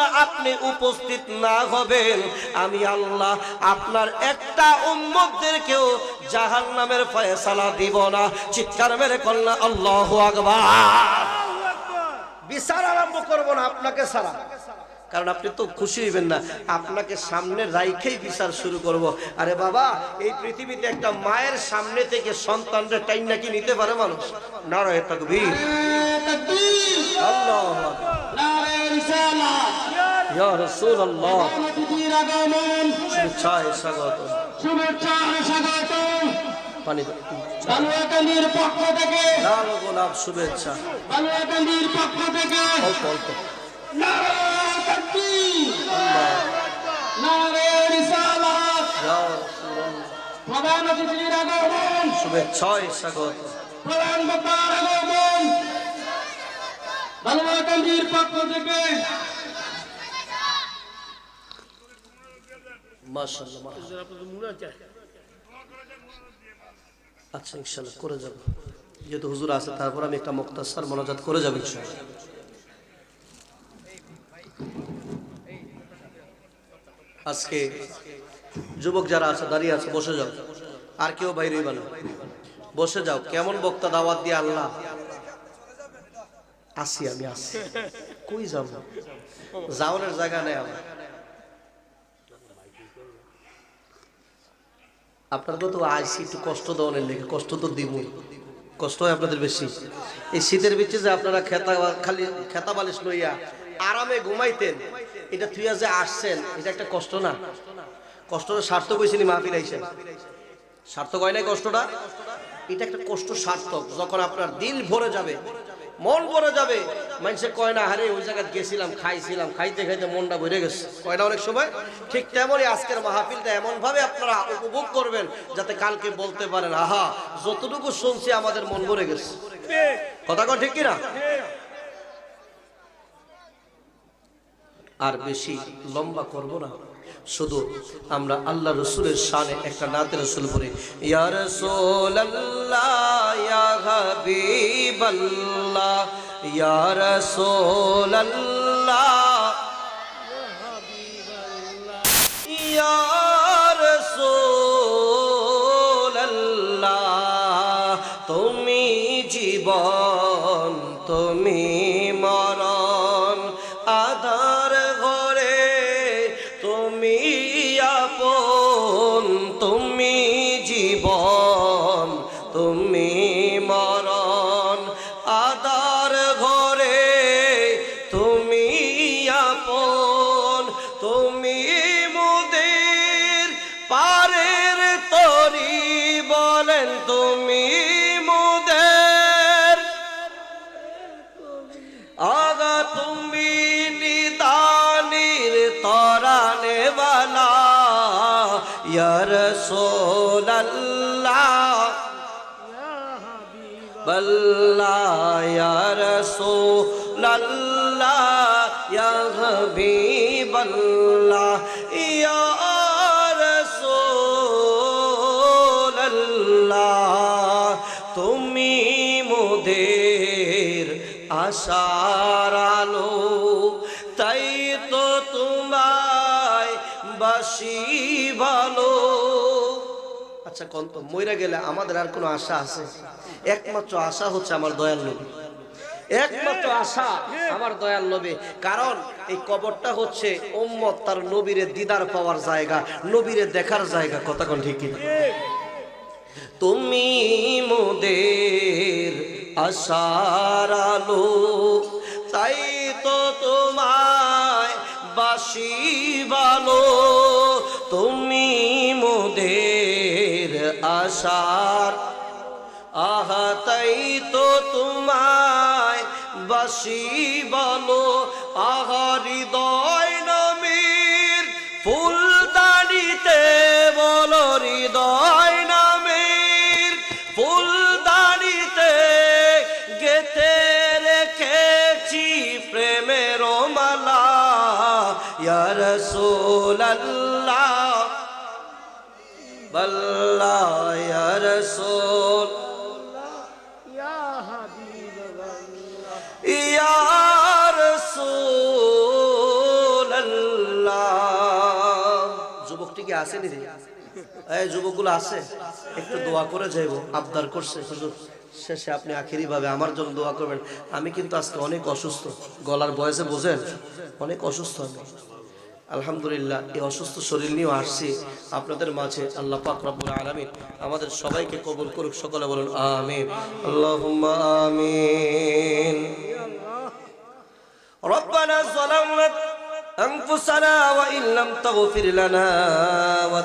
আল্লাহ আপনি উপস্থিত না হবেন, আমি আল্লাহ আপনার একটা উম্মতদেরকেও জাহান্নামের ফয়সালা দিব না। চিৎকার মেরে কল্লা আল্লাহু আকবার। বিচার আরম্ভ করব না আপনাকে ছাড়া, কারণ আপনি তো খুশি হইবেন না, আপনাকে সামনে রাইখেই বিচার শুরু করব। আরে বাবা, এই পৃথিবীতে একটা মায়ের সামনে থেকে সন্তানরা টাইম নাকি নিতে পারে মানুষ? নারায়ে তাকবীর, আল্লাহু আকবার, নারায়ে রিসালাত, ইয়া রাসূলুল্লাহ। শুভেচ্ছা স্বাগত, শুভেচ্ছা স্বাগত। পানি বালুয়াকান্দির পক্ষ থেকে লাল গোলাপ শুভেচ্ছা, বালুয়াকান্দির পক্ষ থেকে অল্প অল্প। নারায়ে তাকবীর, নারায়ে রিসালাত, ইয়া রাসূলুল্লাহ। প্রধান অতিথির আগমন, শুভেচ্ছা স্বাগত। প্রধান বক্তার আগমন বালুয়াকান্দির পক্ষ থেকে। মাশাআল্লাহ, মাশাআল্লাহ। আচ্ছা, ইনশাআল্লাহ করে যাব, যেহেতু হুজুর আছে তারপর আমি একটা মুক্তাসার মোনাজাত করে যাব ইনশাআল্লাহ। আজকে যুবক যারা আছে দাঁড়িয়ে আছে, বসে যাও, আর কেউ বাইরে হইবা না, বসে যাও। কেমন বক্তা দাওয়াত দিয়ে আল্লাহ। আসি, আমি আসি, কই যাব, যাওয়ার জায়গা নেই আমার। আপনাদের তো আইসি একটু কষ্ট দেওয়ার লেগে, কষ্ট তো দিব, কষ্ট হয় আপনাদের বেশি। এই শীতের বিচে যে আপনারা খালি খেতা বালিশ লইয়া আরামে ঘুমাইতেন, এটা থুইয়া যে আসছেন, এটা একটা কষ্ট না? কষ্টটা সার্থক হয়েছিল, মাহফিল আইছেন, সার্থক হয় নাই কষ্টটা? এটা একটা কষ্ট সার্থক যখন আপনার দিল ভরে যাবে, মন ভরে যাবে। মানুষে কয় না, আরে ওই জায়গায় গেছিলাম, খাইছিলাম, খাইতে খাইতে মনটা ভরে গেছে, কয় না অনেক সময়? ঠিক তেমনই আজকের মাহফিলটা এমন ভাবে আপনারা উপভোগ করবেন যাতে কালকে বলতে পারেন, আহা, যতটুকু শুনছি আমাদের মন ভরে গেছে। কথা কয় ঠিক কিনা? আর বেশি লম্বা করব না, শুধু আমরা আল্লাহ রসুলের শানে একটা নাতে রসুল পড়ি। ইয়া রাসূলুল্লাহ, ইয়া হাবিবাল্লাহ, ইয়া রাসূলুল্লাহ, ইয়া রাসূলুল্লাহ। তুমি জীবন, তুমি মরণ, আধার ঘরে তুমি আপন, তুমি জীবন, তুমি মরণ, আধার ঘরে তুমি আপন, তুমি মুদের পারের তরি বলেন, তুমি মুদের আগা, তুমি নিদানির তরানে বালা। ইয়া রাসূলুল্লাহ, বাল্লাহ, ইয়া রাসূলুল্লাহ, ইয়া হাবিবাল্লাহ, ইয়া রাসূলুল্লাহ। তুমি মোদের আশার আলো, তাই তো তোমায় বাসি ভালো। আচ্ছা, কন্ত মইরা গেলে আমাদের আর কোনো আশা আছে? একমাত্র আশা হচ্ছে আমার দয়াল নবী, একমাত্র আশা আমার দয়াল নবী। কারণ এই কবরটা হচ্ছে উম্মত তার নবীরে দিদার পাওয়ার জায়গা, নবীরে দেখার জায়গা। কথা কোন ঠিক কিনা? তুমি মোদের আশার আলো, তাই তো তোমায় বাসি ভালো। তুমি মোদের আশার, আহা, তাই তো তোমায় বাসি ভালো। আহা, হৃদয় নবীর ফুলদানিতে বলো, হৃদয় নবীর ফুলদানিতে গেথে রেখেছি প্রেমের মালা। ইয়া রাসূলুল্লাহ, বাল্লাহ, ইয়া রাসূল, ইয়া হাবিবাল্লাহ, ইয়া রাসূল কমিটি কি আসেনি রে? এই যুবকগুলো আছে, একটু দোয়া করে যাইবো, আবদার করছে হুজুর শেষে আপনি আখেরি ভাবে আমার জন্য দোয়া করবেন। আমি কিন্তু আজকে অনেক অসুস্থ, গলার বয়সে বোঝেন অনেক অসুস্থ আমি। আলহামদুলিল্লাহ এই অসুস্থ শরীর নিয়েও আসছি আপনাদের মাঝে। আল্লাহ পাক রব্বুল আলামিন আমাদের সবাইকে কবুল করুক, সকলে বলুন আমিন, আল্লাহুম্মা আমিন। রব্বানা যালামনা আনফুসানা ওয়া ইন লাম তাগফির লানা ওয়া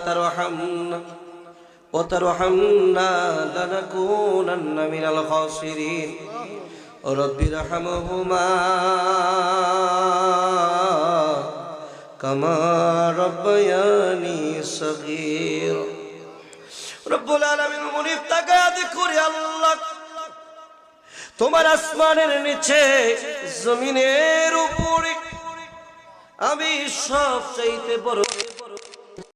তারহামনা লানাকুনান্না মিনাল খাসিরিন। রব্বিরহামহুমা কামা রব্বায়ানি সগীর। রব্বুল আলামিন মুনিফ তাকায়া দেখো রে আল্লাহ, তোমার আসমানের নিচে জমিনের উপরে আমি সবচাইতে বড়